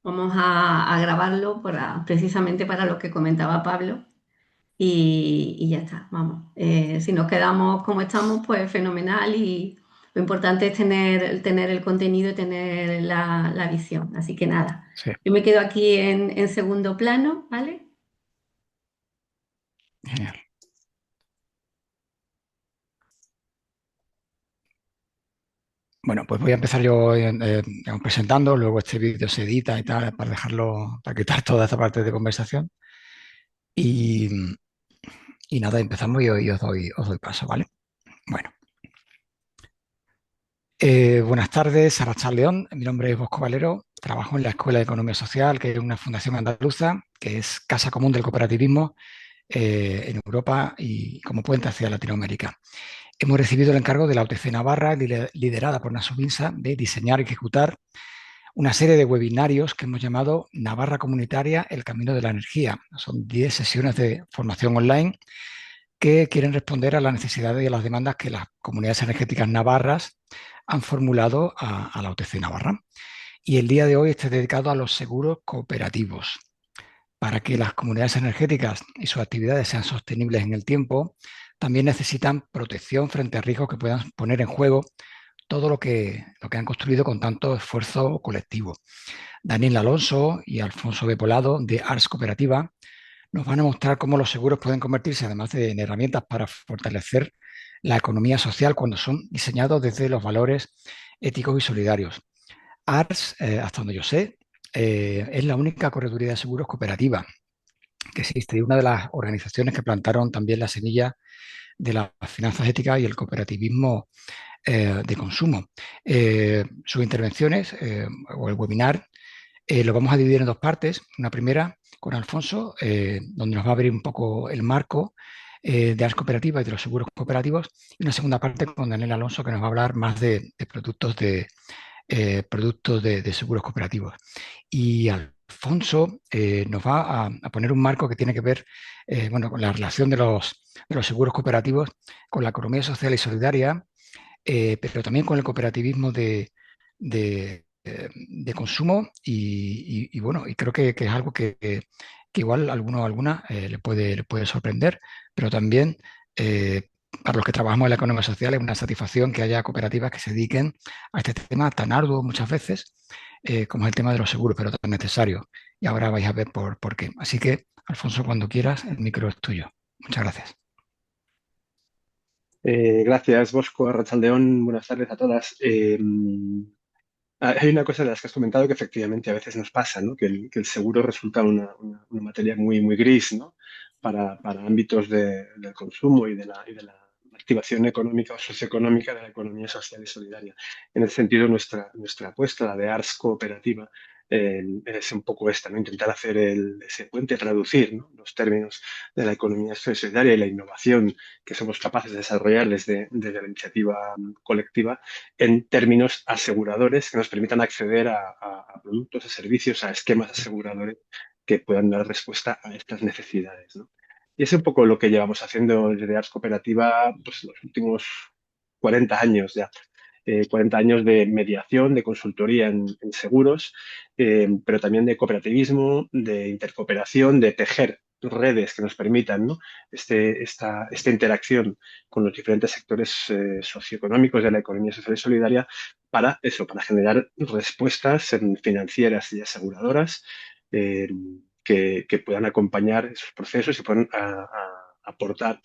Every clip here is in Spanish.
Vamos a grabarlo precisamente para lo que comentaba Pablo y ya está, vamos. Si nos quedamos como estamos, pues fenomenal y lo importante es tener el contenido y tener la visión. Así que nada, Sí, yo me quedo aquí en segundo plano, ¿vale? genial. Bueno, pues voy a empezar yo digamos, presentando, luego este vídeo se edita y tal, para dejarlo, para quitar toda esta parte de conversación. Y, y nada, empezamos y os doy paso, ¿vale? Bueno, buenas tardes, Arrachal León. Mi nombre es Bosco Valero, trabajo en la Escuela de Economía Social, que es una fundación andaluza, que es casa común del cooperativismo en Europa y como puente hacia Latinoamérica. Hemos recibido el encargo de la UTC Navarra, liderada por Nasubinsa, de diseñar y ejecutar una serie de webinarios que hemos llamado Navarra Comunitaria, el Camino de la Energía. Son 10 sesiones de formación online que quieren responder a las necesidades y a las demandas que las comunidades energéticas navarras han formulado a la UTC Navarra. Y el día de hoy está dedicado a los seguros cooperativos. Para que las comunidades energéticas y sus actividades sean sostenibles en el tiempo, también necesitan protección frente a riesgos que puedan poner en juego todo lo que han construido con tanto esfuerzo colectivo. Daniel Alonso y Alfonso Bepolado, de Ars Cooperativa, nos van a mostrar cómo los seguros pueden convertirse, además en herramientas para fortalecer la economía social cuando son diseñados desde los valores éticos y solidarios. Ars, hasta donde yo sé, es la única correduría de seguros cooperativa que existe y una de las organizaciones que plantaron también la semilla de las finanzas éticas y el cooperativismo de consumo. Sus intervenciones o el webinar lo vamos a dividir en dos partes. Una primera con Alfonso, donde nos va a abrir un poco el marco de las cooperativas y de los seguros cooperativos. Y una segunda parte con Daniel Alonso, que nos va a hablar más de productos de seguros cooperativos. Y Alfonso nos va a poner un marco que tiene que ver bueno, con la relación de los seguros cooperativos con la economía social y solidaria, pero también con el cooperativismo de consumo y bueno, y creo que es algo que igual a alguno o alguna le puede sorprender, pero también para los que trabajamos en la economía social es una satisfacción que haya cooperativas que se dediquen a este tema tan arduo muchas veces, como es el tema de los seguros, pero tan necesario. Y ahora vais a ver por qué. Así que, Alfonso, cuando quieras, el micro es tuyo. Muchas gracias. Gracias, Bosco, Arratsaldeón. Buenas tardes a todas. Hay una cosa de las que has comentado que efectivamente a veces nos pasa, ¿no? Que el seguro resulta una materia muy, muy gris, ¿no? Para ámbitos del consumo y de la activación económica o socioeconómica de la economía social y solidaria. En ese sentido, nuestra apuesta, la de Ars Cooperativa, es un poco esta, ¿no? Intentar hacer ese puente, traducir, ¿no? Los términos de la economía social y solidaria y la innovación que somos capaces de desarrollar desde la iniciativa colectiva en términos aseguradores que nos permitan acceder a productos, a servicios, a esquemas aseguradores que puedan dar respuesta a estas necesidades, ¿no? Y es un poco lo que llevamos haciendo desde Ars Cooperativa pues, los últimos 40 años ya. 40 años de mediación, de consultoría en seguros, pero también de cooperativismo, de intercooperación, de tejer redes que nos permitan, ¿no? Esta interacción con los diferentes sectores socioeconómicos de la economía social y solidaria para eso, para generar respuestas financieras y aseguradoras eh, que puedan acompañar esos procesos y puedan aportar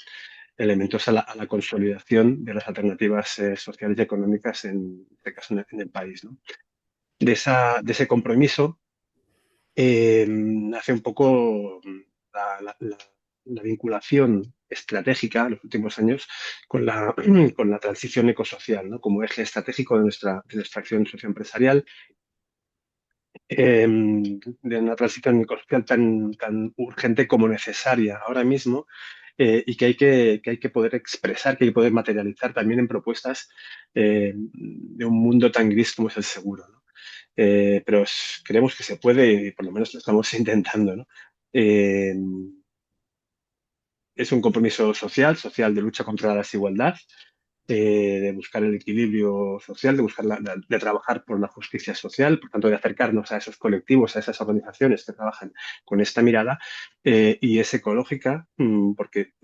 elementos a la consolidación de las alternativas sociales y económicas, en este caso en el país, ¿no? De ese compromiso nace un poco la vinculación estratégica en los últimos años con la transición ecosocial, ¿no? Como eje estratégico de nuestra acción socioempresarial, de una transición ecosocial tan urgente como necesaria ahora mismo, y que hay que poder expresar, que hay que poder materializar también en propuestas de un mundo tan gris como es el seguro, ¿no? Pero creemos que se puede y por lo menos lo estamos intentando, ¿no? Eh, es un compromiso social de lucha contra la desigualdad, de buscar el equilibrio social, de buscar de trabajar por la justicia social, por tanto, de acercarnos a esos colectivos, a esas organizaciones que trabajan con esta mirada, y es ecológica, porque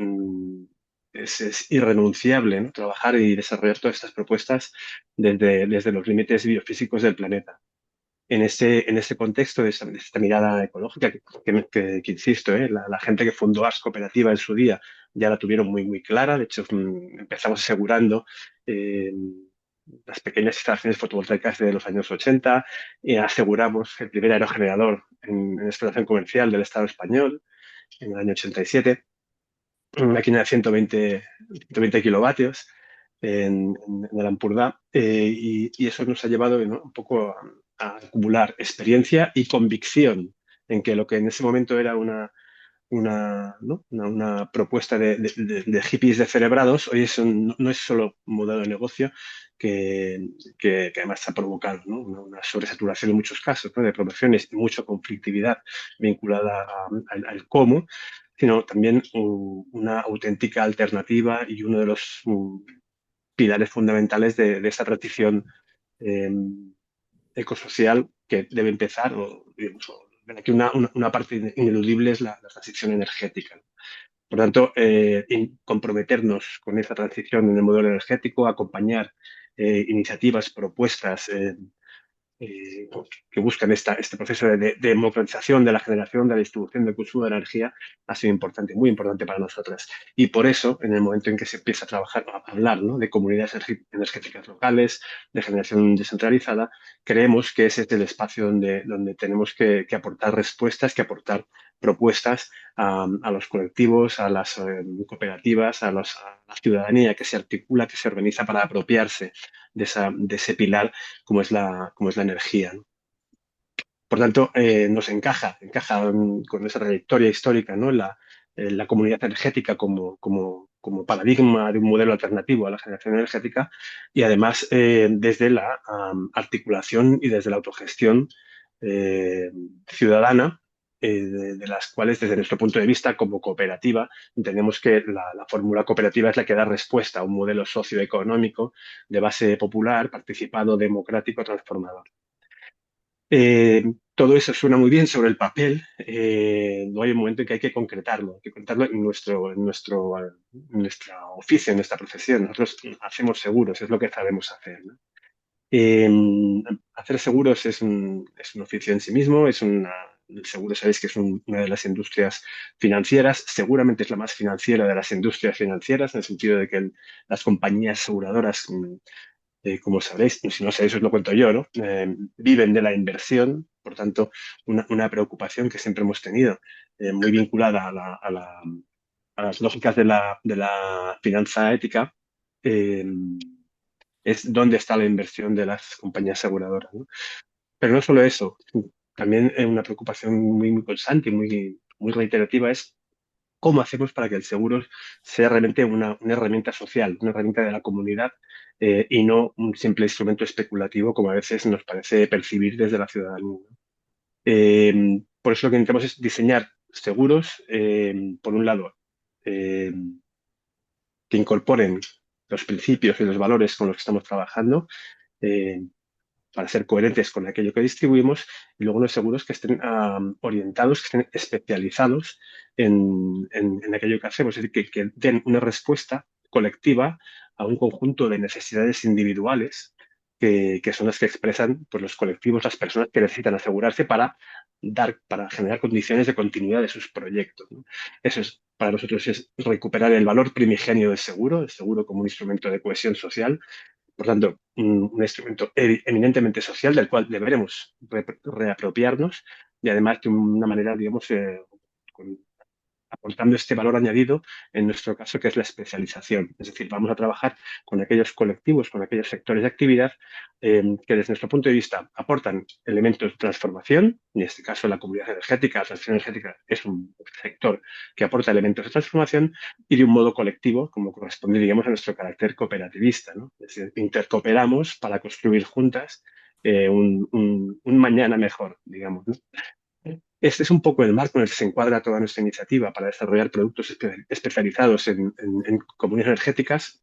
es irrenunciable, ¿no? Trabajar y desarrollar todas estas propuestas desde los límites biofísicos del planeta. En ese contexto de esta mirada ecológica, que insisto, la gente que fundó Ars Cooperativa en su día ya la tuvieron muy, muy clara. De hecho, empezamos asegurando eh, las pequeñas instalaciones fotovoltaicas de los años 80, aseguramos el primer aerogenerador en explotación comercial del Estado español en el año 87, una máquina de 120 kilovatios en el Ampurdá, y eso nos ha llevado, ¿no?, un poco a acumular experiencia y convicción en que lo que en ese momento era ¿no?, una propuesta de hippies descerebrados, hoy no es solo un modelo de negocio que además ha provocado, ¿no?, una sobresaturación en muchos casos, ¿no?, de promociones y mucha conflictividad vinculada al cómo, sino también una auténtica alternativa y uno de los pilares fundamentales de esta transición eh, ecosocial que debe empezar, o, digamos, de la que una parte ineludible es la transición energética. Por tanto, comprometernos con esa transición en el modelo energético, acompañar iniciativas, propuestas que buscan este proceso de democratización de la generación, de la distribución, del consumo de energía, ha sido importante, muy importante para nosotras. Y por eso, en el momento en que se empieza a trabajar, a hablar, ¿no?, de comunidades energéticas locales, de generación descentralizada, creemos que ese es el espacio donde tenemos que aportar respuestas, que aportar propuestas a los colectivos, a las cooperativas, a la ciudadanía que se articula, que se organiza para apropiarse de ese pilar como es la energía, ¿no? Por tanto, nos encaja con esa trayectoria histórica, ¿no?, la comunidad energética como paradigma de un modelo alternativo a la generación energética, y además desde la articulación y desde la autogestión eh, ciudadana, de las cuales, desde nuestro punto de vista, como cooperativa, entendemos que la fórmula cooperativa es la que da respuesta a un modelo socioeconómico de base popular, participado, democrático, transformador. Todo eso suena muy bien sobre el papel. No hay un momento en que hay que concretarlo en nuestro oficio, en nuestra profesión. Nosotros hacemos seguros, es lo que sabemos hacer, ¿no? Eh, Hacer seguros es un oficio en sí mismo, el seguro sabéis que es una de las industrias financieras, seguramente es la más financiera de las industrias financieras, en el sentido de que las compañías aseguradoras, como sabréis, si no sabéis os lo cuento yo, ¿no? Viven de la inversión, por tanto, una preocupación que siempre hemos tenido, muy vinculada a las lógicas de la finanza ética, eh, es dónde está la inversión de las compañías aseguradoras, ¿no? Pero no solo eso, también una preocupación muy, muy constante y muy, muy reiterativa es cómo hacemos para que el seguro sea realmente una herramienta social, una herramienta de la comunidad, y no un simple instrumento especulativo como a veces nos parece percibir desde la ciudadanía, ¿no? Por eso lo que intentamos es diseñar seguros, por un lado, eh, que incorporen los principios y los valores con los que estamos trabajando, eh, para ser coherentes con aquello que distribuimos, y luego unos seguros que estén orientados, que estén especializados en aquello que hacemos, es decir, que den una respuesta colectiva a un conjunto de necesidades individuales que son las que expresan, pues, los colectivos, las personas que necesitan asegurarse para generar condiciones de continuidad de sus proyectos, ¿no? Eso es, para nosotros, es recuperar el valor primigenio del seguro, el seguro como un instrumento de cohesión social, por tanto, un instrumento eminentemente social del cual deberemos reapropiarnos, y además de una manera, digamos, aportando este valor añadido, en nuestro caso, que es la especialización. Es decir, vamos a trabajar con aquellos colectivos, con aquellos sectores de actividad, que desde nuestro punto de vista aportan elementos de transformación. En este caso, la comunidad energética, la transición energética es un sector que aporta elementos de transformación, y de un modo colectivo, como corresponde, digamos, a nuestro carácter cooperativista, ¿no? Es decir, intercooperamos para construir juntas un mañana mejor, digamos, ¿no? Este es un poco el marco en el que se encuadra toda nuestra iniciativa para desarrollar productos especializados en comunidades energéticas,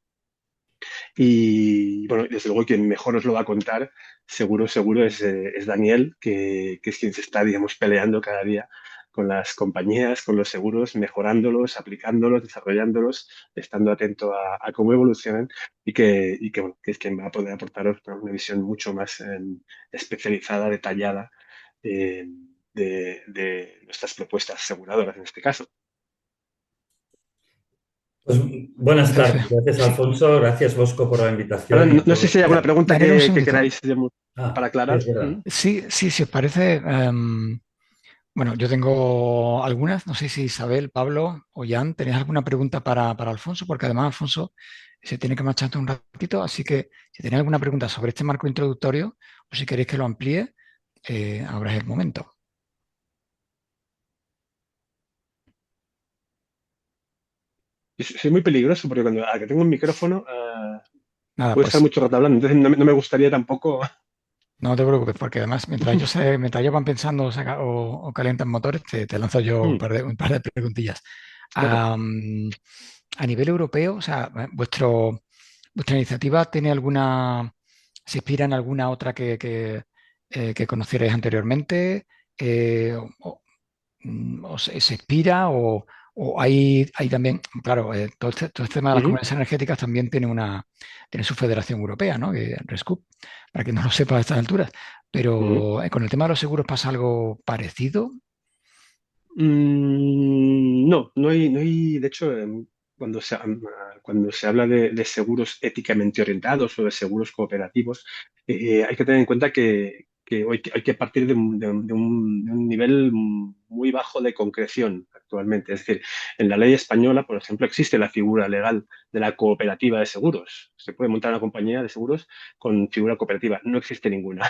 Y bueno, desde luego quien mejor os lo va a contar, seguro, seguro, es Daniel, que es quien se está, digamos, peleando cada día con las compañías, con los seguros, mejorándolos, aplicándolos, desarrollándolos, estando atento a cómo evolucionan bueno, que es quien va a poder aportaros, ¿no?, una visión mucho más especializada, detallada, eh, de nuestras propuestas aseguradoras en este caso. Pues buenas tardes. Perfecto. Gracias, Sí. Alfonso. Gracias, Bosco, por la Ahora, invitación y no sé por... si hay alguna pregunta Daniel, un que segundito. queráis, digamos, para Sí, aclarar. es verdad. Sí, sí, si os parece. Bueno, yo tengo algunas. No sé si Isabel, Pablo o Jan, ¿tenéis alguna pregunta para Alfonso? Porque además Alfonso se tiene que marchar un ratito, así que si tenéis alguna pregunta sobre este marco introductorio o si queréis que lo amplíe, ahora es el momento. Soy muy peligroso porque a que tengo un micrófono Nada, puedo estar pues mucho rato hablando, entonces no me gustaría tampoco. no te preocupes, porque además mientras ellos van pensando o calientan motores, te lanzo yo Mm, un par de preguntillas. claro. Am, a nivel europeo, o sea, ¿vuestra iniciativa tiene se inspira en alguna otra que conocierais anteriormente? ¿O se inspira? ¿O hay también, claro, todo este tema de las Ujú, comunidades energéticas también tiene su federación europea, ¿no? Que RESCUP, para quien no lo sepa a estas alturas. ujú. Pero con el tema de los seguros pasa algo parecido. No hay, de hecho, cuando se habla de seguros éticamente orientados o de seguros cooperativos, hay que tener en cuenta que hay que partir de un nivel muy bajo de concreción actualmente. Es decir, en la ley española, por ejemplo, existe la figura legal de la cooperativa de seguros. Se puede montar una compañía de seguros con figura cooperativa. No existe ninguna.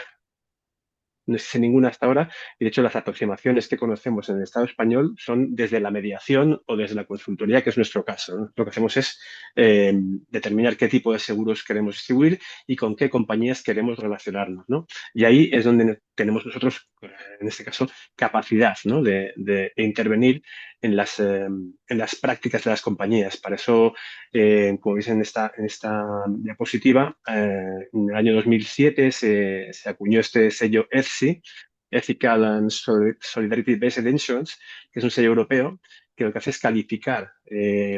No existe ninguna hasta ahora, y de hecho las aproximaciones que conocemos en el Estado español son desde la mediación o desde la consultoría, que es nuestro caso, ¿no? Lo que hacemos es determinar qué tipo de seguros queremos distribuir y con qué compañías queremos relacionarnos, ¿no? Y ahí es donde tenemos nosotros, en este caso, capacidad, ¿no?, de intervenir en las prácticas de las compañías. Para eso, como veis en esta diapositiva, en el año 2007 se acuñó este sello ETSI, Ethical and Solidarity Based Insurance, que es un sello europeo que lo que hace es calificar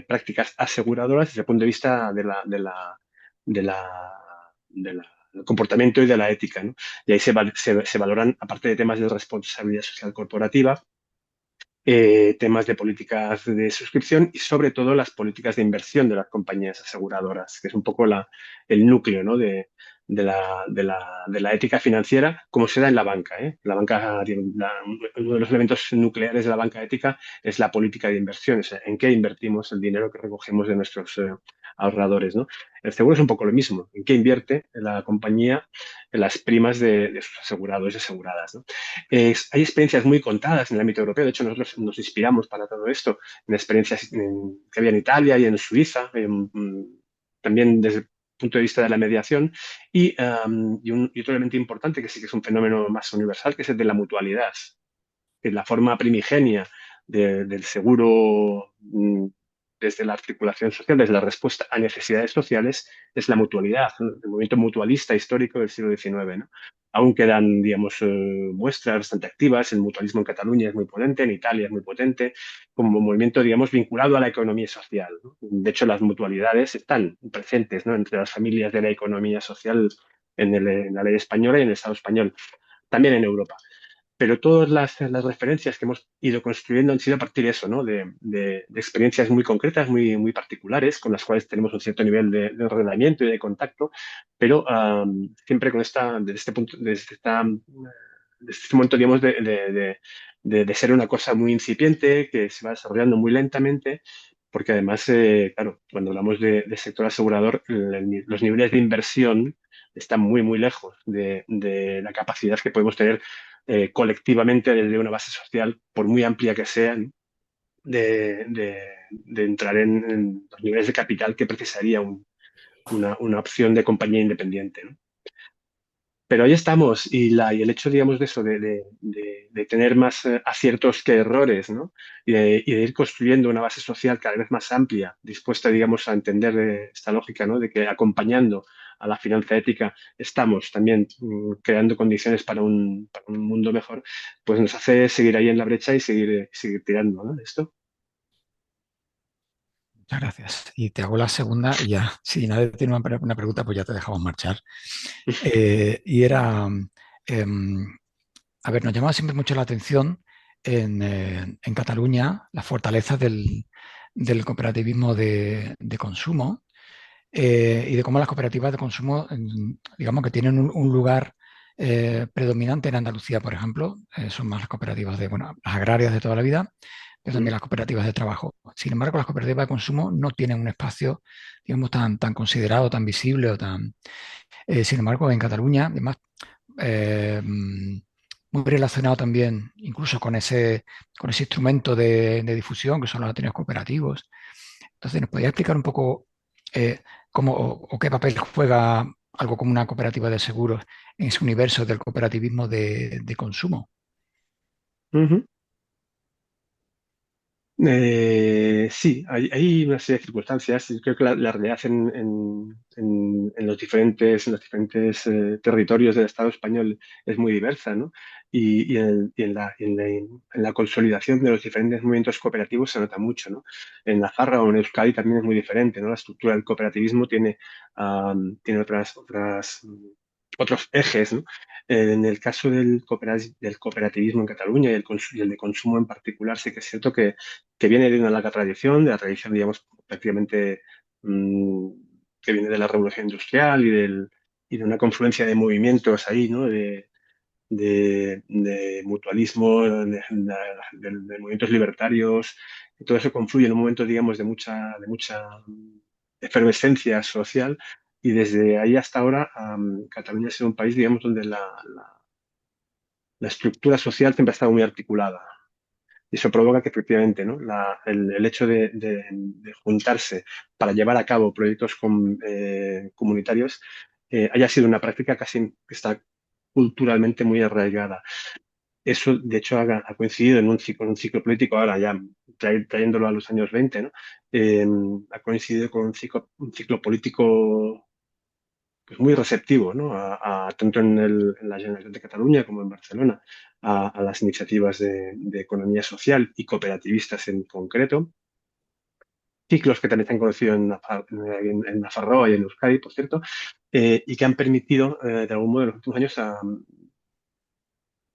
prácticas aseguradoras desde el punto de vista de la- del comportamiento y de la ética, ¿no? Y ahí se valoran, aparte de temas de responsabilidad social corporativa, temas de políticas de suscripción y sobre todo las políticas de inversión de las compañías aseguradoras, que es un poco el núcleo, ¿no?, de la ética financiera, como se da en la banca, ¿eh? La banca, uno de los elementos nucleares de la banca ética es la política de inversiones, en qué invertimos el dinero que recogemos de nuestros ahorradores, ¿no? El seguro es un poco lo mismo, en qué invierte la compañía en las primas de sus asegurados y aseguradas, ¿no? Hay experiencias muy contadas en el ámbito europeo. De hecho, nosotros nos inspiramos para todo esto en experiencias que había en Italia y en Suiza, también desde el punto de vista de la mediación. Y otro elemento importante, que sí que es un fenómeno más universal, que es el de la mutualidad, que es la forma primigenia del seguro, desde la articulación social, desde la respuesta a necesidades sociales, es la mutualidad, ¿no?, el movimiento mutualista histórico del siglo XIX, ¿no? Aún quedan, digamos, muestras bastante activas. El mutualismo en Cataluña es muy potente, en Italia es muy potente, como movimiento, digamos, vinculado a la economía social, ¿no? De hecho, las mutualidades están presentes, ¿no?, entre las familias de la economía social en la ley española y en el Estado español, también en Europa. Pero todas las referencias que hemos ido construyendo han sido a partir de eso, ¿no?, de experiencias muy concretas, muy particulares, con las cuales tenemos un cierto nivel de enredamiento y de contacto, pero siempre con desde este punto, desde este momento, digamos, de ser una cosa muy incipiente, que se va desarrollando muy lentamente, porque además, claro, cuando hablamos de sector asegurador, los niveles de inversión están muy lejos de la capacidad que podemos tener colectivamente desde una base social, por muy amplia que sea, ¿no?, de entrar en los niveles de capital que precisaría una opción de compañía independiente, ¿no? Pero ahí estamos, y el hecho, digamos, de eso, de de tener más aciertos que errores, ¿no? Y de ir construyendo una base social cada vez más amplia, dispuesta, digamos, a entender esta lógica, ¿no? De que acompañando a la finanza ética estamos también creando condiciones para un mundo mejor, pues nos hace seguir ahí en la brecha y seguir tirando, ¿no? De esto. Muchas gracias. Y te hago la segunda y ya, si nadie tiene una pregunta, pues ya te dejamos marchar. Y era, em, a ver, nos llama siempre mucho la atención en Cataluña las fortalezas del cooperativismo de consumo y de cómo las cooperativas de consumo, digamos que tienen un lugar predominante en Andalucía, por ejemplo. Son más las cooperativas de, bueno, las agrarias de toda la vida, pero también las cooperativas de trabajo. Sin embargo, las cooperativas de consumo no tienen un espacio, digamos, tan considerado, tan visible o tan... sin embargo, en Cataluña, además, muy relacionado también incluso con ese instrumento de difusión que son los ateneos cooperativos. Entonces, ¿nos podría explicar un poco eh, cómo o qué papel juega algo como una cooperativa de seguros en ese universo del cooperativismo de consumo? Ujú. Sí, hay una serie de circunstancias. Yo creo que la realidad en los diferentes territorios del Estado español es muy diversa, ¿no? Y en la consolidación de los diferentes movimientos cooperativos se nota mucho, ¿no? En Navarra o en Euskadi también es muy diferente, ¿no? La estructura del cooperativismo tiene otros ejes, ¿no? En el caso del cooperativismo en Cataluña y el de consumo en particular, sí que es cierto que viene de una larga tradición, de la tradición, digamos, prácticamente mm, que viene de la Revolución Industrial y de una confluencia de movimientos ahí, ¿no? De mutualismo, de movimientos libertarios, y todo eso confluye en un momento, digamos, de mucha efervescencia social, y desde ahí hasta ahora Cataluña ha sido un país, digamos, donde la estructura social siempre ha estado muy articulada. Y eso provoca que efectivamente, ¿no? El hecho de juntarse para llevar a cabo proyectos comunitarios haya sido una práctica casi que está culturalmente muy arraigada. Eso, de hecho, ha coincidido en un ciclo político, ahora ya trayéndolo a los años 20, ¿no? Eh, Ha coincidido con un ciclo político pues muy receptivo, ¿no? Tanto en la Generalitat de Cataluña como en Barcelona, a las iniciativas de economía social y cooperativistas en concreto. Ciclos que también se han conocido en Nafarroa y en Euskadi, por cierto, y que han permitido, de algún modo, en los últimos años,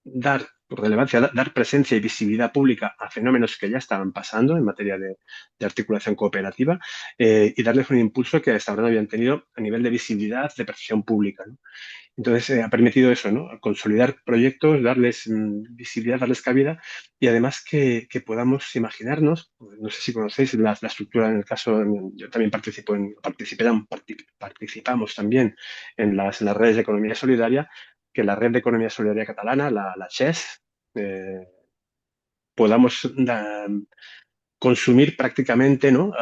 dar relevancia, dar presencia y visibilidad pública a fenómenos que ya estaban pasando en materia de articulación cooperativa, y darles un impulso que hasta ahora no habían tenido a nivel de visibilidad, de percepción pública, ¿no? Entonces, ha permitido eso, ¿no? Consolidar proyectos, darles visibilidad, darles cabida, y además que podamos imaginarnos, pues, no sé si conocéis la estructura en el caso, yo también participamos también en las redes de economía solidaria, que la red de economía solidaria catalana, la CHES, podamos consumir prácticamente, ¿no?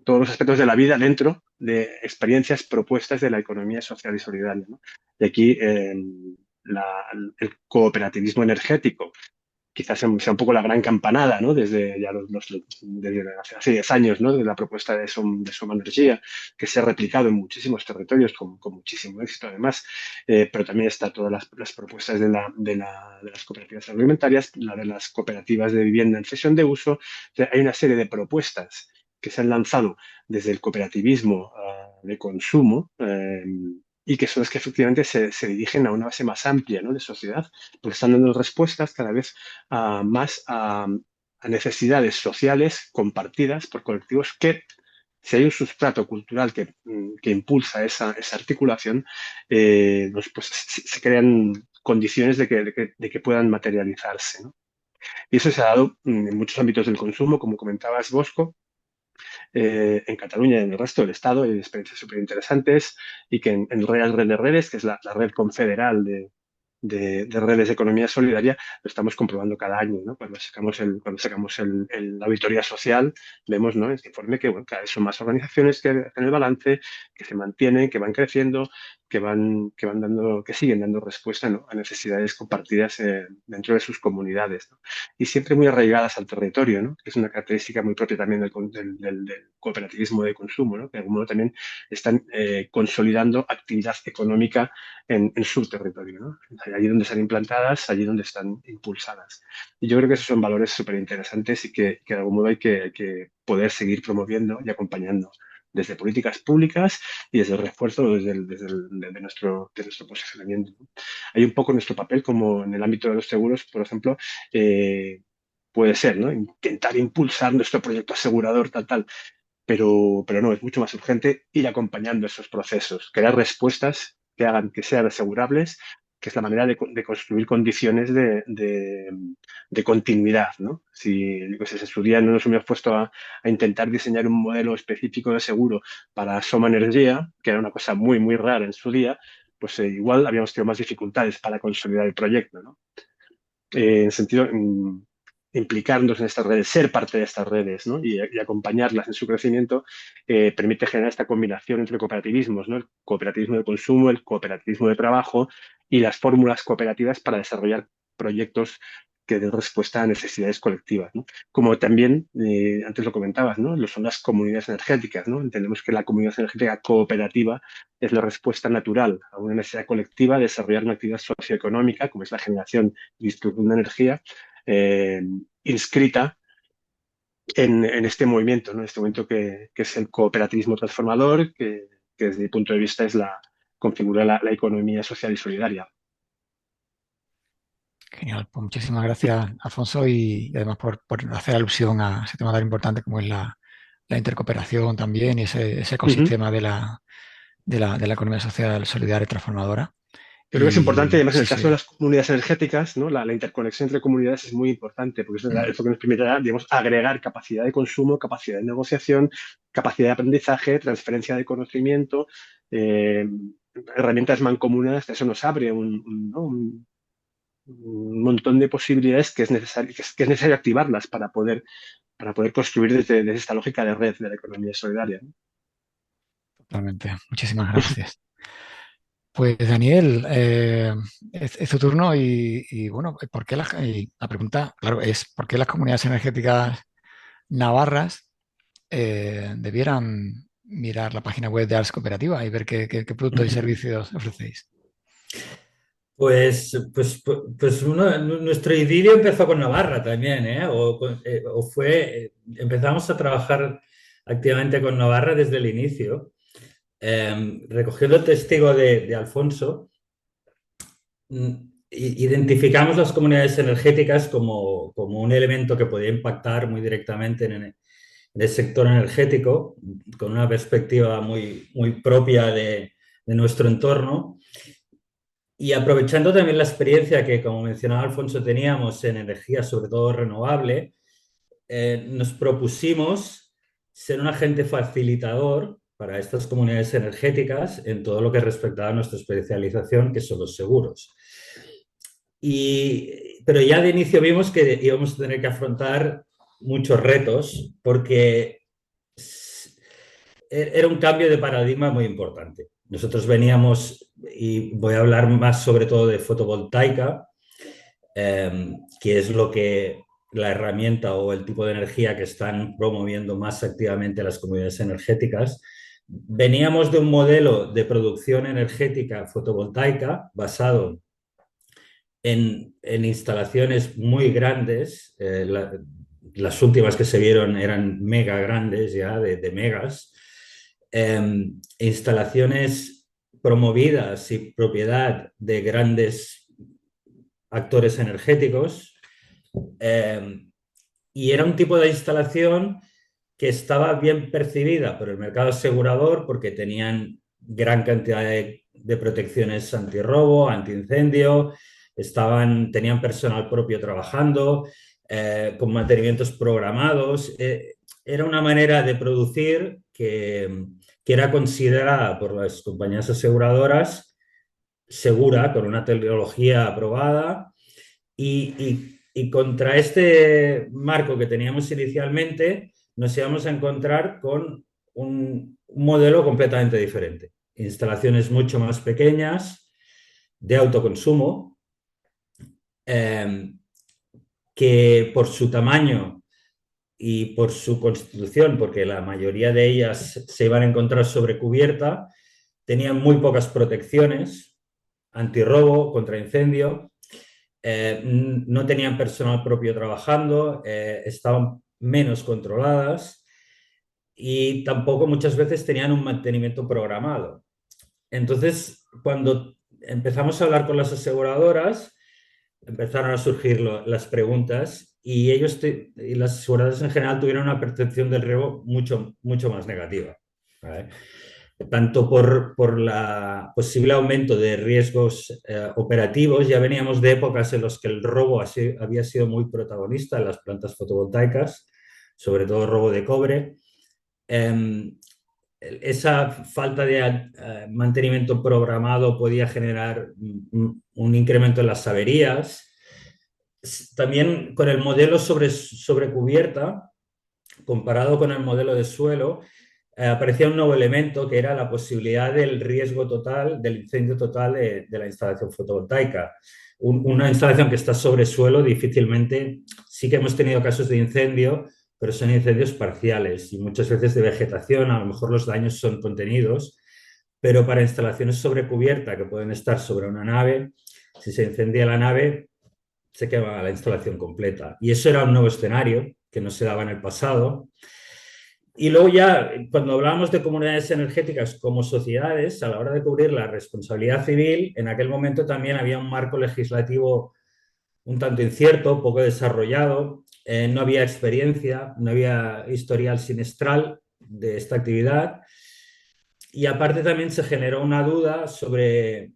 Todos los aspectos de la vida dentro de experiencias propuestas de la economía social y solidaria, ¿no? Y aquí el cooperativismo energético quizás sea un poco la gran campanada, ¿no? Desde ya desde hace 10 años, ¿no? De la propuesta de Soma Energía, que se ha replicado en muchísimos territorios con muchísimo éxito, además. Pero también está todas las propuestas de las cooperativas agroalimentarias, la de las cooperativas de vivienda en cesión de uso. O sea, hay una serie de propuestas que se han lanzado desde el cooperativismo de consumo, y que son las que efectivamente se dirigen a una base más amplia, ¿no? De sociedad, porque están dando respuestas cada vez más a necesidades sociales compartidas por colectivos que, si hay un sustrato cultural que impulsa esa articulación, pues se crean condiciones de que puedan materializarse, ¿no? Y eso se ha dado en muchos ámbitos del consumo, como comentabas, Bosco. En Cataluña y en el resto del Estado hay experiencias súper interesantes, y que en Real Red de Redes, que es la red confederal de redes de economía solidaria, lo estamos comprobando cada año, ¿no? Cuando sacamos la auditoría social, vemos, ¿no? Este informe que, bueno, cada vez son más organizaciones que hacen el balance, que se mantienen, que van creciendo, que siguen dando respuesta, ¿no?, a necesidades compartidas dentro de sus comunidades, ¿no? Y siempre muy arraigadas al territorio, ¿no?, que es una característica muy propia también del cooperativismo de consumo, ¿no?, que de algún modo también están consolidando actividad económica en su territorio, ¿no?, allí donde están implantadas, allí donde están impulsadas. Y yo creo que esos son valores súper interesantes y que de algún modo hay que poder seguir promoviendo y acompañando desde políticas públicas y desde el refuerzo de nuestro posicionamiento, ¿no? Hay un poco nuestro papel como en el ámbito de los seguros, por ejemplo, puede ser, ¿no?, intentar impulsar nuestro proyecto asegurador tal, pero no, es mucho más urgente ir acompañando esos procesos, crear respuestas que hagan que sean asegurables, que es la manera de construir condiciones de continuidad, ¿no? Si pues, en su día no nos hubiéramos puesto a intentar diseñar un modelo específico de seguro para Soma Energía, que era una cosa muy, muy rara en su día, pues igual habíamos tenido más dificultades para consolidar el proyecto, ¿no? En sentido, implicarnos en estas redes, ser parte de estas redes, ¿no?, y acompañarlas en su crecimiento, permite generar esta combinación entre cooperativismos, ¿no?, el cooperativismo de consumo, el cooperativismo de trabajo y las fórmulas cooperativas para desarrollar proyectos que den respuesta a necesidades colectivas, ¿no? Como también, antes lo comentabas, ¿no?, son las comunidades energéticas, ¿no? Entendemos que la comunidad energética cooperativa es la respuesta natural a una necesidad colectiva de desarrollar una actividad socioeconómica, como es la generación y distribución de energía, inscrita en este movimiento, ¿no?, en este movimiento que es el cooperativismo transformador, que desde mi punto de vista configura la economía social y solidaria. Genial, pues muchísimas gracias, Alfonso, y además por hacer alusión a ese tema tan importante como es la intercooperación también y ese ecosistema de la economía social solidaria y transformadora. Yo creo que es importante, Y además, en sí, el caso de sí, las comunidades energéticas, ¿no?, la interconexión entre comunidades es muy importante porque es lo que nos permitirá, digamos, agregar capacidad de consumo, capacidad de negociación, capacidad de aprendizaje, transferencia de conocimiento, herramientas mancomunadas. Eso nos abre un montón de posibilidades que es necesario activarlas para poder construir desde esta lógica de red de la economía solidaria, ¿no? totalmente. Muchísimas gracias. Pues Daniel, es tu turno y, bueno, ¿por qué la pregunta, claro, es ¿por qué las comunidades energéticas navarras debieran mirar la página web de Ars Cooperativa y ver qué productos y servicios ofrecéis? Nuestro idilio empezó con Navarra también, ¿eh? Empezamos a trabajar activamente con Navarra desde el inicio. Recogiendo el testigo de Alfonso, identificamos las comunidades energéticas como un elemento que podía impactar muy directamente en el sector energético, con una perspectiva muy, muy propia de nuestro entorno. Y aprovechando también la experiencia que, como mencionaba Alfonso, teníamos en energía, sobre todo renovable, nos propusimos ser un agente facilitador para estas comunidades energéticas en todo lo que respectaba a nuestra especialización, que son los seguros. Pero ya de inicio vimos que íbamos a tener que afrontar muchos retos porque era un cambio de paradigma muy importante. Nosotros veníamos, y voy a hablar más sobre todo de fotovoltaica, que es la herramienta o el tipo de energía que están promoviendo más activamente las comunidades energéticas. Veníamos de un modelo de producción energética fotovoltaica basado en instalaciones muy grandes. Las últimas que se vieron eran mega grandes ya, de megas. Instalaciones promovidas y propiedad de grandes actores energéticos. Y era un tipo de instalación que estaba bien percibida por el mercado asegurador porque tenían gran cantidad de protecciones antirrobo, antiincendio, tenían personal propio trabajando, con mantenimientos programados. Era una manera de producir que era considerada por las compañías aseguradoras segura, con una tecnología aprobada, y contra este marco que teníamos inicialmente nos íbamos a encontrar con un modelo completamente diferente. instalaciones mucho más pequeñas, de autoconsumo, que por su tamaño y por su constitución, porque la mayoría de ellas se iban a encontrar sobre cubierta, tenían muy pocas protecciones, antirrobo, contra incendio, no tenían personal propio trabajando, estaban menos controladas y tampoco muchas veces tenían un mantenimiento programado. Entonces, cuando empezamos a hablar con las aseguradoras, empezaron a surgir las preguntas y y las aseguradoras en general tuvieron una percepción del riesgo mucho, mucho más negativa, ¿vale? Tanto por la posible aumento de riesgos operativos. Ya veníamos de épocas en las que el robo había sido muy protagonista en las plantas fotovoltaicas, sobre todo robo de cobre. Esa falta de mantenimiento programado podía generar un incremento en las averías. También con el modelo sobre cubierta, comparado con el modelo de suelo, aparecía un nuevo elemento que era la posibilidad del riesgo total, del incendio total de la instalación fotovoltaica. Una instalación que está sobre suelo difícilmente, sí que hemos tenido casos de incendio, pero son incendios parciales y muchas veces de vegetación, a lo mejor los daños son contenidos, pero para instalaciones sobre cubierta que pueden estar sobre una nave, si se incendia la nave, se quema la instalación completa. Y eso era un nuevo escenario que no se daba en el pasado. Y luego ya, cuando hablábamos de comunidades energéticas como sociedades, a la hora de cubrir la responsabilidad civil, en aquel momento también había un marco legislativo un tanto incierto, poco desarrollado, no había experiencia, no había historial sinestral de esta actividad y aparte también se generó una duda sobre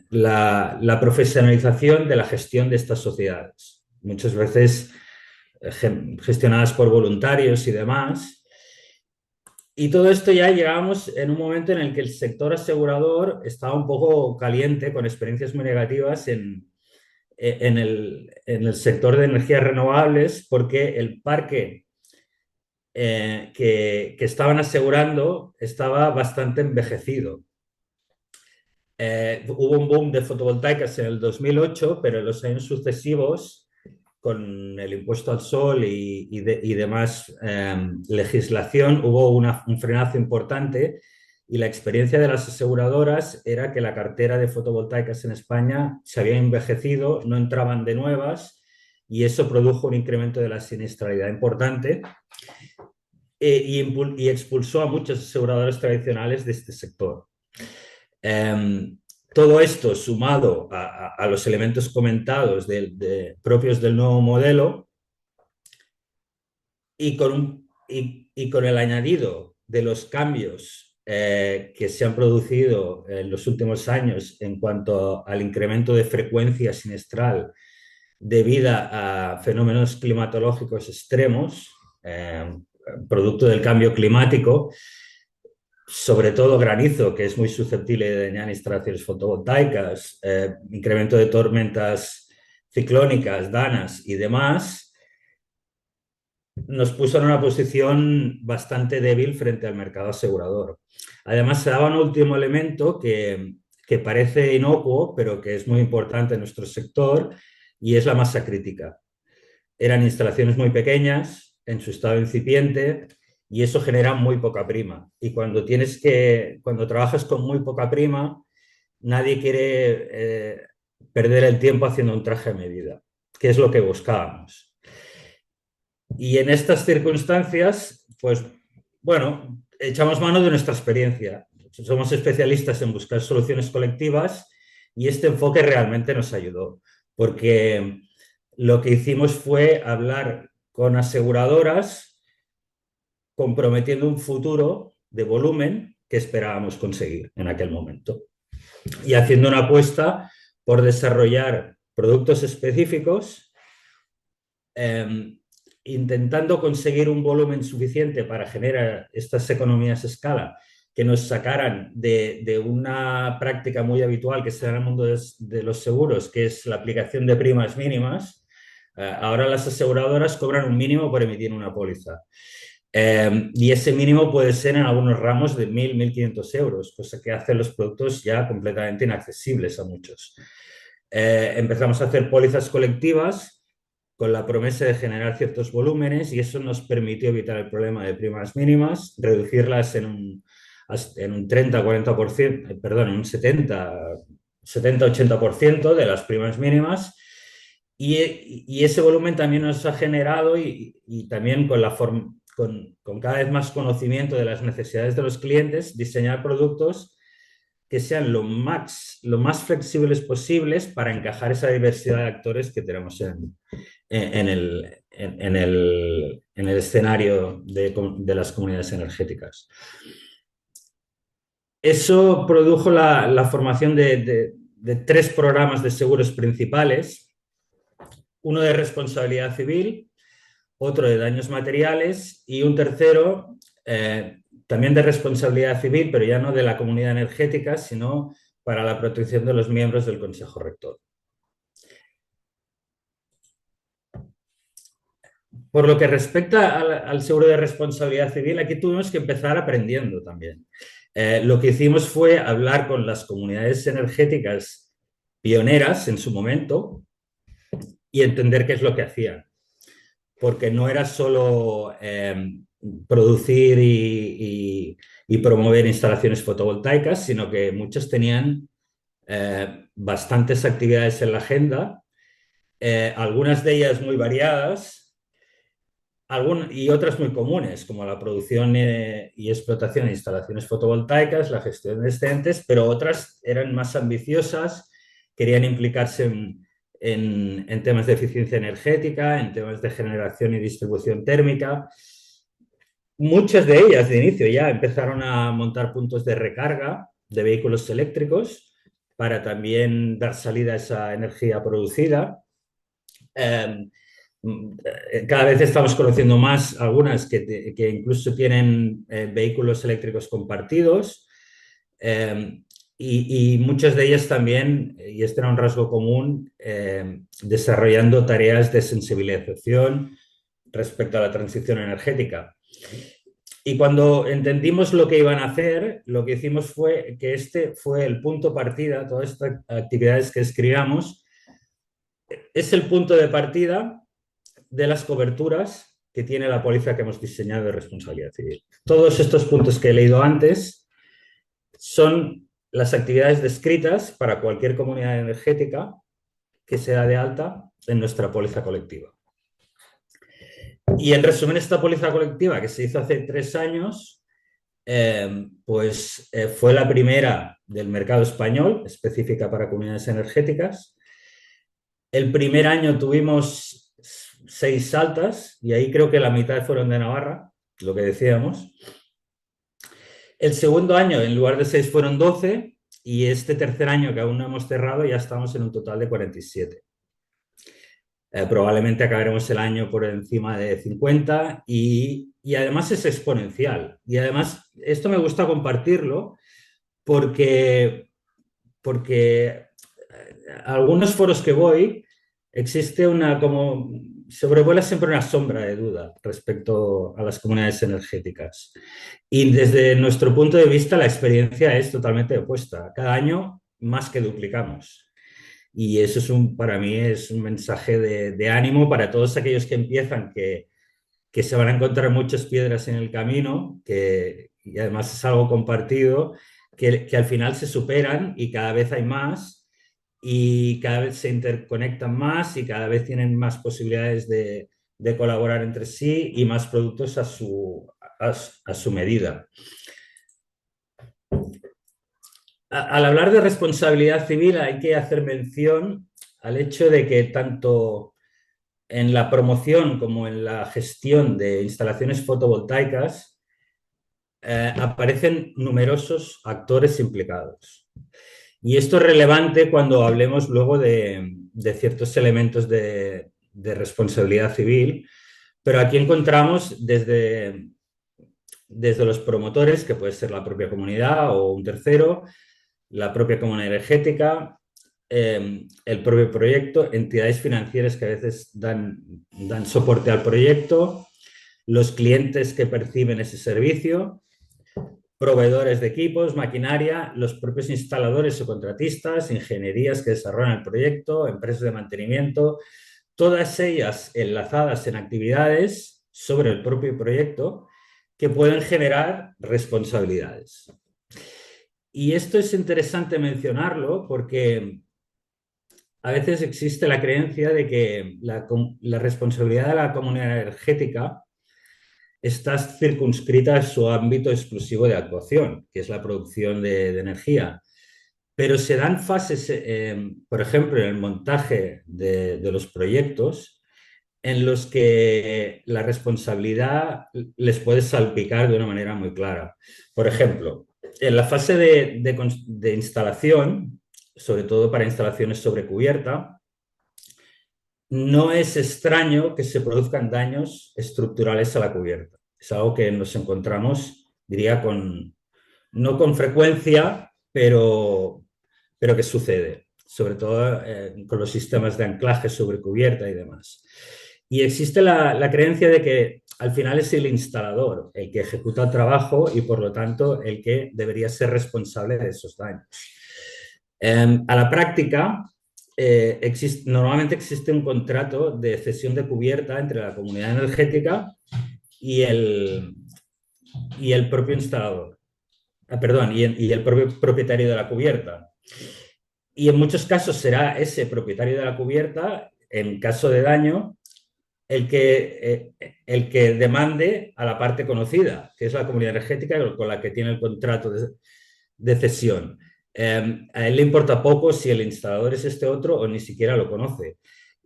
la profesionalización de la gestión de estas sociedades. Muchas veces gestionadas por voluntarios y demás. Y todo esto ya llegábamos en un momento en el que el sector asegurador estaba un poco caliente, con experiencias muy negativas en el sector de energías renovables, porque el parque que estaban asegurando estaba bastante envejecido. Hubo un boom de fotovoltaicas en el 2008, pero en los años sucesivos, con el impuesto al sol y demás legislación, hubo un frenazo importante y la experiencia de las aseguradoras era que la cartera de fotovoltaicas en España se había envejecido, no entraban de nuevas y eso produjo un incremento de la siniestralidad importante y expulsó a muchas aseguradoras tradicionales de este sector. Todo esto sumado a los elementos comentados propios del nuevo modelo y con el añadido de los cambios que se han producido en los últimos años en cuanto al incremento de frecuencia sinestral debido a fenómenos climatológicos extremos, producto del cambio climático, sobre todo granizo, que es muy susceptible de dañar instalaciones fotovoltaicas, incremento de tormentas ciclónicas, danas y demás, nos puso en una posición bastante débil frente al mercado asegurador. Además, se daba un último elemento que parece inocuo, pero que es muy importante en nuestro sector, y es la masa crítica. Eran instalaciones muy pequeñas, en su estado incipiente, y eso genera muy poca prima. Y cuando trabajas con muy poca prima, nadie quiere perder el tiempo haciendo un traje a medida, que es lo que buscábamos. Y en estas circunstancias, pues, bueno, echamos mano de nuestra experiencia. Somos especialistas en buscar soluciones colectivas y este enfoque realmente nos ayudó, porque lo que hicimos fue hablar con aseguradoras comprometiendo un futuro de volumen que esperábamos conseguir en aquel momento y haciendo una apuesta por desarrollar productos específicos, intentando conseguir un volumen suficiente para generar estas economías a escala que nos sacaran de una práctica muy habitual que se da en el mundo de los seguros, que es la aplicación de primas mínimas. Ahora las aseguradoras cobran un mínimo por emitir una póliza. Y ese mínimo puede ser en algunos ramos de 1.000, 1.500 euros, cosa que hace los productos ya completamente inaccesibles a muchos. Empezamos a hacer pólizas colectivas con la promesa de generar ciertos volúmenes y eso nos permitió evitar el problema de primas mínimas, reducirlas en un 30, 40%, perdón, en un 70-80% de las primas mínimas. Y ese volumen también nos ha generado y también con cada vez más conocimiento de las necesidades de los clientes, diseñar productos que sean lo más flexibles posibles para encajar esa diversidad de actores que tenemos en el escenario de las comunidades energéticas. Eso produjo la formación de 3 programas de seguros principales, uno de responsabilidad civil, otro de daños materiales y un tercero también de responsabilidad civil, pero ya no de la comunidad energética, sino para la protección de los miembros del Consejo Rector. Por lo que respecta al seguro de responsabilidad civil, aquí tuvimos que empezar aprendiendo también. Lo que hicimos fue hablar con las comunidades energéticas pioneras en su momento y entender qué es lo que hacían. Porque no era solo producir y promover instalaciones fotovoltaicas, sino que muchos tenían bastantes actividades en la agenda, algunas de ellas muy variadas y otras muy comunes, como la producción y explotación de instalaciones fotovoltaicas, la gestión de excedentes, pero otras eran más ambiciosas, querían implicarse en temas de eficiencia energética, en temas de generación y distribución térmica. Muchas de ellas de inicio ya empezaron a montar puntos de recarga de vehículos eléctricos para también dar salida a esa energía producida. Cada vez estamos conociendo más algunas que incluso tienen vehículos eléctricos compartidos y muchas de ellas también, y este era un rasgo común, desarrollando tareas de sensibilización respecto a la transición energética. Y cuando entendimos lo que iban a hacer, lo que hicimos fue que este fue el punto partida, todas estas actividades que describamos, es el punto de partida de las coberturas que tiene la póliza que hemos diseñado de responsabilidad civil. Todos estos puntos que he leído antes son las actividades descritas para cualquier comunidad energética que sea de alta en nuestra póliza colectiva. Y en resumen, esta póliza colectiva que se hizo hace 3 años, fue la primera del mercado español, específica para comunidades energéticas. El primer año tuvimos 6 altas y ahí creo que la mitad fueron de Navarra, lo que decíamos. El segundo año, en lugar de 6, fueron 12 y este tercer año que aún no hemos cerrado ya estamos en un total de 47. Probablemente acabaremos el año por encima de 50 y además es exponencial. Y además esto me gusta compartirlo porque algunos foros que voy existe sobrevuela siempre una sombra de duda respecto a las comunidades energéticas. Y desde nuestro punto de vista la experiencia es totalmente opuesta. Cada año más que duplicamos. Y eso para mí es un mensaje de ánimo para todos aquellos que empiezan, que se van a encontrar muchas piedras en el camino, y además es algo compartido, que al final se superan y cada vez hay más y cada vez se interconectan más y cada vez tienen más posibilidades de colaborar entre sí y más productos a su medida. Al hablar de responsabilidad civil hay que hacer mención al hecho de que tanto en la promoción como en la gestión de instalaciones fotovoltaicas aparecen numerosos actores implicados. Y esto es relevante cuando hablemos luego de ciertos elementos de responsabilidad civil, pero aquí encontramos desde los promotores, que puede ser la propia comunidad o un tercero, la propia comunidad energética, el propio proyecto, entidades financieras que a veces dan soporte al proyecto, los clientes que perciben ese servicio, proveedores de equipos, maquinaria, los propios instaladores o contratistas, ingenierías que desarrollan el proyecto, empresas de mantenimiento, todas ellas enlazadas en actividades sobre el propio proyecto que pueden generar responsabilidades. Y esto es interesante mencionarlo porque a veces existe la creencia de que la responsabilidad de la comunidad energética está circunscrita a su ámbito exclusivo de actuación, que es la producción de energía. Pero se dan fases, por ejemplo, en el montaje de los proyectos, en los que la responsabilidad les puede salpicar de una manera muy clara. Por ejemplo, en la fase de instalación, sobre todo para instalaciones sobre cubierta, no es extraño que se produzcan daños estructurales a la cubierta. Es algo que nos encontramos, diría, no con frecuencia, pero que sucede, sobre todo con los sistemas de anclaje sobre cubierta y demás. Y existe la creencia de que al final es el instalador el que ejecuta el trabajo y por lo tanto el que debería ser responsable de esos daños. A la práctica, normalmente existe un contrato de cesión de cubierta entre la comunidad energética y el propio instalador. Y el propio propietario de la cubierta. Y en muchos casos será ese propietario de la cubierta, en caso de daño, el que demande a la parte conocida, que es la comunidad energética con la que tiene el contrato de cesión. A él le importa poco si el instalador es este otro o ni siquiera lo conoce.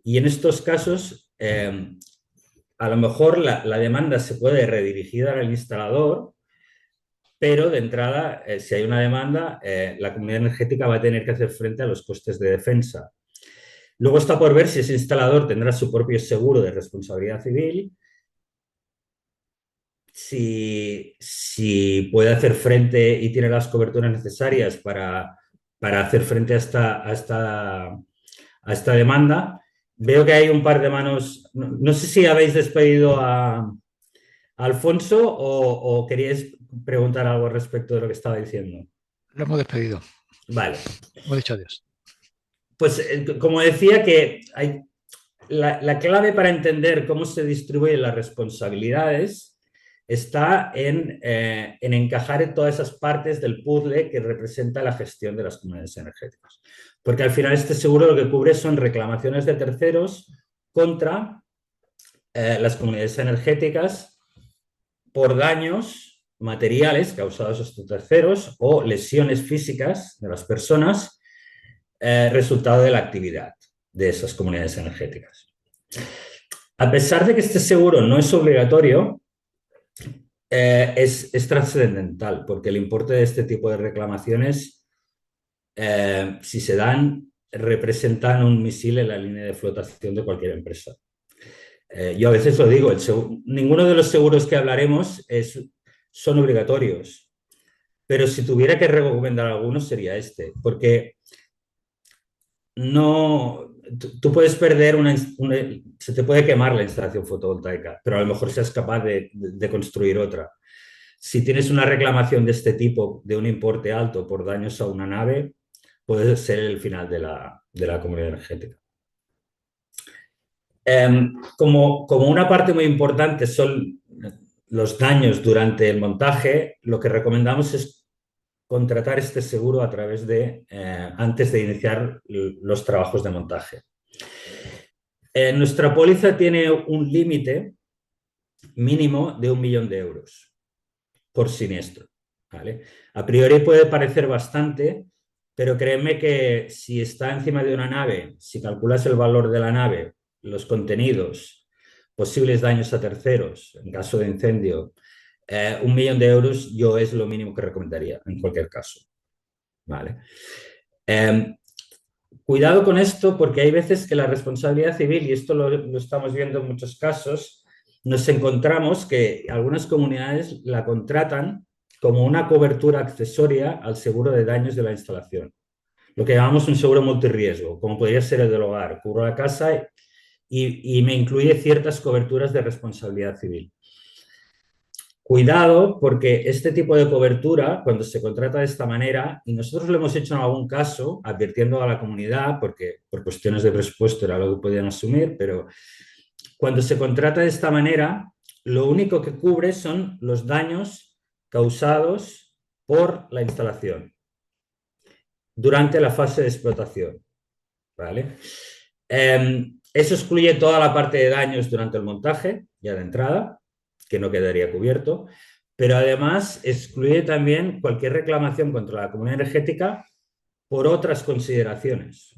Y en estos casos, a lo mejor la demanda se puede redirigir al instalador, pero de entrada, si hay una demanda, la comunidad energética va a tener que hacer frente a los costes de defensa. Luego está por ver si ese instalador tendrá su propio seguro de responsabilidad civil, si puede hacer frente y tiene las coberturas necesarias para hacer frente a esta demanda. Veo que hay un par de manos. No sé si habéis despedido a Alfonso o queríais preguntar algo respecto de lo que estaba diciendo. Lo hemos despedido. Vale. Hemos dicho adiós. Pues como decía, que la clave para entender cómo se distribuyen las responsabilidades está en encajar en todas esas partes del puzzle que representa la gestión de las comunidades energéticas. Porque al final este seguro lo que cubre son reclamaciones de terceros contra las comunidades energéticas por daños materiales causados a estos terceros o lesiones físicas de las personas resultado de la actividad de esas comunidades energéticas. A pesar de que este seguro no es obligatorio, es trascendental, porque el importe de este tipo de reclamaciones, si se dan, representan un misil en la línea de flotación de cualquier empresa. Yo a veces lo digo, ninguno de los seguros que hablaremos son obligatorios, pero si tuviera que recomendar alguno sería este, porque tú puedes perder se te puede quemar la instalación fotovoltaica, pero a lo mejor seas capaz de construir otra. Si tienes una reclamación de este tipo, de un importe alto por daños a una nave, puede ser el final de la comunidad energética. Como una parte muy importante son los daños durante el montaje, lo que recomendamos es contratar este seguro a través antes de iniciar los trabajos de montaje. Nuestra póliza tiene un límite mínimo de 1 millón de euros por siniestro, ¿vale? A priori puede parecer bastante, pero créeme que si está encima de una nave, si calculas el valor de la nave, los contenidos, posibles daños a terceros en caso de incendio, 1 millón de euros yo es lo mínimo que recomendaría en cualquier caso. ¿Vale? Cuidado con esto porque hay veces que la responsabilidad civil, y esto lo estamos viendo en muchos casos, nos encontramos que algunas comunidades la contratan como una cobertura accesoria al seguro de daños de la instalación. Lo que llamamos un seguro multirriesgo, como podría ser el del hogar. Cubro la casa y me incluye ciertas coberturas de responsabilidad civil. cuidado, porque este tipo de cobertura, cuando se contrata de esta manera, y nosotros lo hemos hecho en algún caso, advirtiendo a la comunidad, porque por cuestiones de presupuesto era lo que podían asumir, pero cuando se contrata de esta manera, lo único que cubre son los daños causados por la instalación durante la fase de explotación, ¿vale? Eso excluye toda la parte de daños durante el montaje, ya de entrada, que no quedaría cubierto, pero además excluye también cualquier reclamación contra la comunidad energética por otras consideraciones.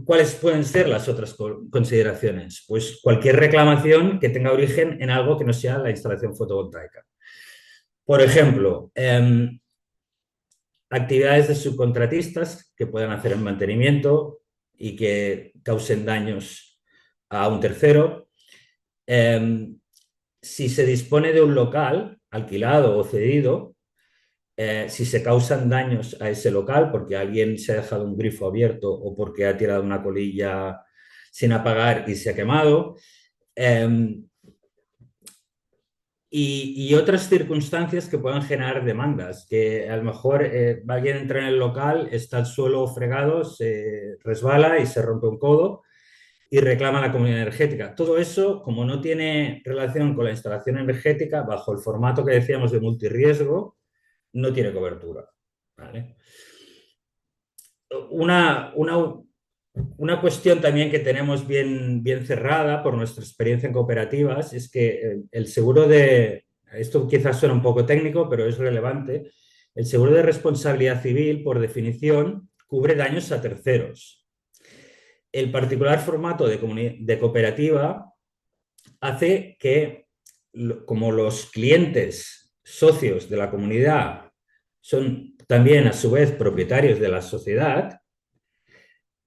¿Cuáles pueden ser las otras consideraciones? Pues cualquier reclamación que tenga origen en algo que no sea la instalación fotovoltaica. Por ejemplo, actividades de subcontratistas que puedan hacer el mantenimiento y que causen daños a un tercero. Si se dispone de un local alquilado o cedido, si se causan daños a ese local porque alguien se ha dejado un grifo abierto o porque ha tirado una colilla sin apagar y se ha quemado, y otras circunstancias que puedan generar demandas, que a lo mejor alguien entra en el local, está el suelo fregado, se resbala y se rompe un codo y reclama la comunidad energética. Todo eso, como no tiene relación con la instalación energética, bajo el formato que decíamos de multirriesgo, no tiene cobertura, ¿vale? Una cuestión también que tenemos bien cerrada por nuestra experiencia en cooperativas es que el seguro de, esto quizás suena un poco técnico, pero es relevante, el seguro de responsabilidad civil, por definición, cubre daños a terceros. El particular formato de cooperativa hace que, como los clientes socios de la comunidad son también a su vez propietarios de la sociedad,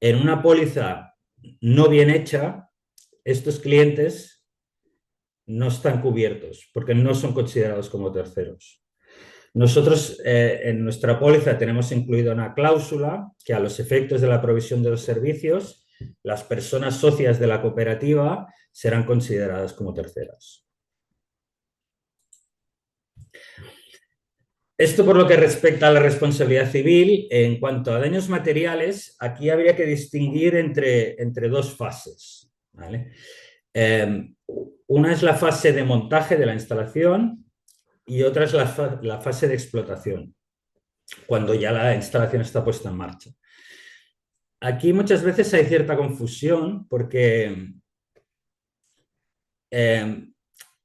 en una póliza no bien hecha, estos clientes no están cubiertos porque no son considerados como terceros. Nosotros en nuestra póliza tenemos incluida una cláusula que a los efectos de la provisión de los servicios, las personas socias de la cooperativa serán consideradas como terceras. Esto por lo que respecta a la responsabilidad civil. En cuanto a daños materiales, aquí habría que distinguir entre dos fases, ¿vale? Una es la fase de montaje de la instalación y otra es la fase de explotación, cuando ya la instalación está puesta en marcha. Aquí muchas veces hay cierta confusión porque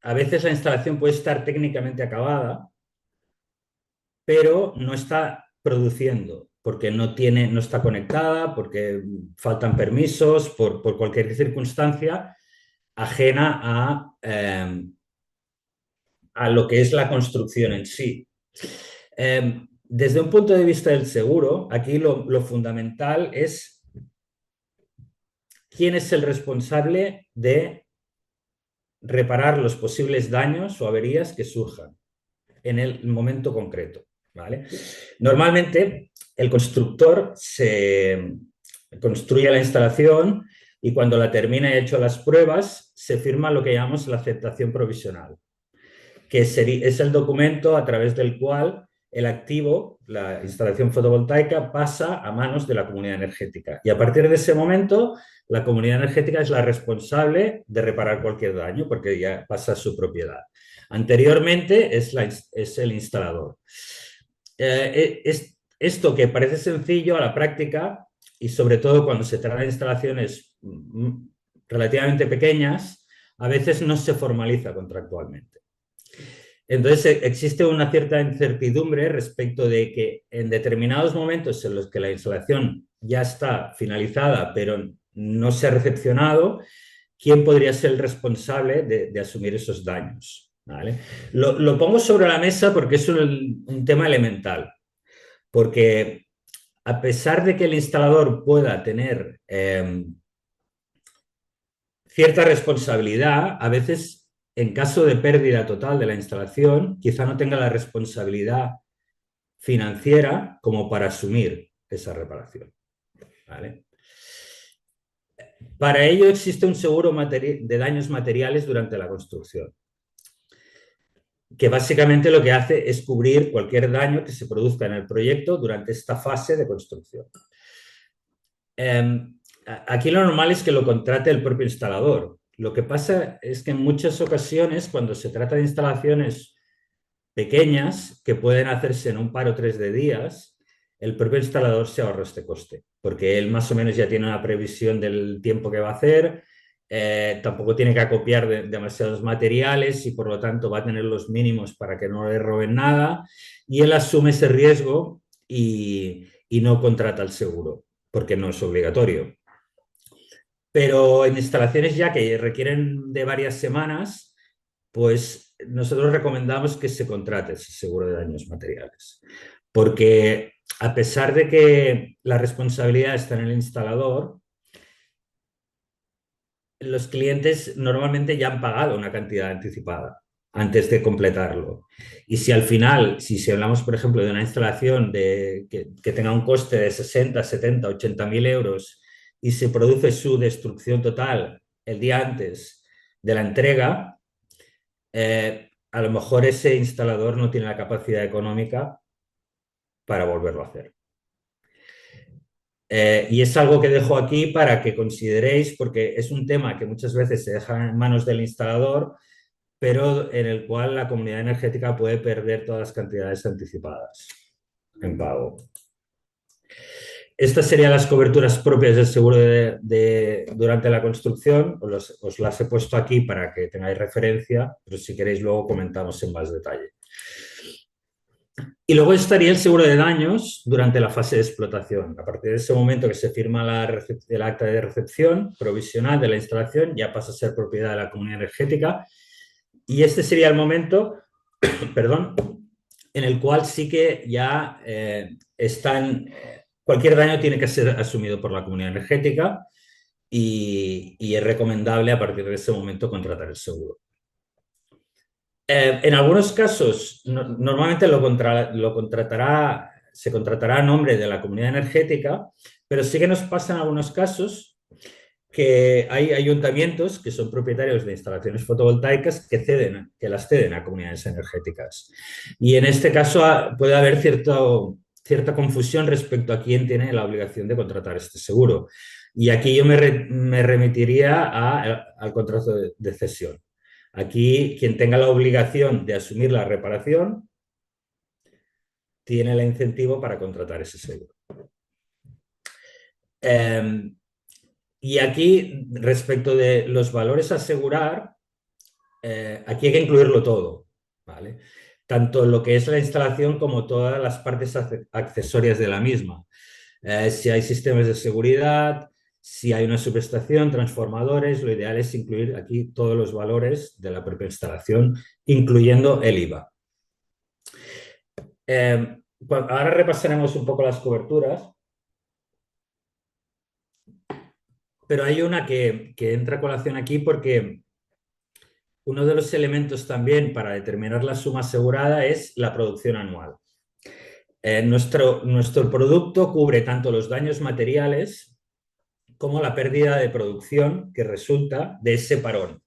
a veces la instalación puede estar técnicamente acabada, pero no está produciendo porque no está conectada, porque faltan permisos, por cualquier circunstancia ajena a lo que es la construcción en sí. Desde un punto de vista del seguro, aquí lo fundamental es quién es el responsable de reparar los posibles daños o averías que surjan en el momento concreto, ¿vale? Normalmente el constructor se construye la instalación y cuando la termina y ha hecho las pruebas se firma lo que llamamos la aceptación provisional, que es el documento a través del cual el activo, la instalación fotovoltaica, pasa a manos de la comunidad energética. Y a partir de ese momento, la comunidad energética es la responsable de reparar cualquier daño porque ya pasa a su propiedad. Anteriormente es el instalador. Esto que parece sencillo a la práctica, y sobre todo cuando se trata de instalaciones relativamente pequeñas, a veces no se formaliza contractualmente. Entonces existe una cierta incertidumbre respecto de que en determinados momentos en los que la instalación ya está finalizada pero no se ha recepcionado, ¿quién podría ser el responsable de asumir esos daños? ¿Vale? Lo pongo sobre la mesa porque es un tema elemental, porque a pesar de que el instalador pueda tener cierta responsabilidad, a veces en caso de pérdida total de la instalación, quizá no tenga la responsabilidad financiera como para asumir esa reparación, ¿vale? Para ello existe un seguro de daños materiales durante la construcción. que básicamente lo que hace es cubrir cualquier daño que se produzca en el proyecto durante esta fase de construcción. Aquí lo normal es que lo contrate el propio instalador. Lo que pasa es que en muchas ocasiones, cuando se trata de instalaciones pequeñas que pueden hacerse en un par o tres de días, el propio instalador se ahorra este coste, porque él más o menos ya tiene una previsión del tiempo que va a hacer, tampoco tiene que acopiar demasiados materiales y por lo tanto va a tener los mínimos para que no le roben nada, y él asume ese riesgo y no contrata el seguro, porque no es obligatorio. Pero en instalaciones ya que requieren de varias semanas, pues nosotros recomendamos que se contrate ese seguro de daños materiales. Porque a pesar de que la responsabilidad está en el instalador, los clientes normalmente ya han pagado una cantidad anticipada antes de completarlo. Y si al final, si hablamos, por ejemplo, de una instalación que tenga un coste de 60, 70, 80 mil euros y se produce su destrucción total el día antes de la entrega, a lo mejor ese instalador no tiene la capacidad económica para volverlo a hacer. Y es algo que dejo aquí para que consideréis, porque es un tema que muchas veces se deja en manos del instalador, pero en el cual la comunidad energética puede perder todas las cantidades anticipadas en pago. Estas serían las coberturas propias del seguro durante la construcción. Os las he puesto aquí para que tengáis referencia, pero si queréis luego comentamos en más detalle. Y luego estaría el seguro de daños durante la fase de explotación. A partir de ese momento que se firma el acta de recepción provisional de la instalación, ya pasa a ser propiedad de la comunidad energética. Y este sería el momento, perdón, en el cual sí que ya cualquier daño tiene que ser asumido por la comunidad energética y es recomendable a partir de ese momento contratar el seguro. En algunos casos, normalmente se contratará a nombre de la comunidad energética, pero sí que nos pasa en algunos casos que hay ayuntamientos que son propietarios de instalaciones fotovoltaicas que las ceden a comunidades energéticas. Y en este caso puede haber cierta confusión respecto a quién tiene la obligación de contratar este seguro. Y aquí yo me remitiría al contrato de cesión. Aquí, quien tenga la obligación de asumir la reparación tiene el incentivo para contratar ese seguro. Y aquí, respecto de los valores a asegurar, aquí hay que incluirlo todo, ¿vale? Tanto lo que es la instalación como todas las partes accesorias de la misma. Si hay sistemas de seguridad, si hay una subestación, transformadores, lo ideal es incluir aquí todos los valores de la propia instalación, incluyendo el IVA. Ahora repasaremos un poco las coberturas, pero hay una que entra a colación aquí porque uno de los elementos también para determinar la suma asegurada es la producción anual. Nuestro producto cubre tanto los daños materiales como la pérdida de producción que resulta de ese parón.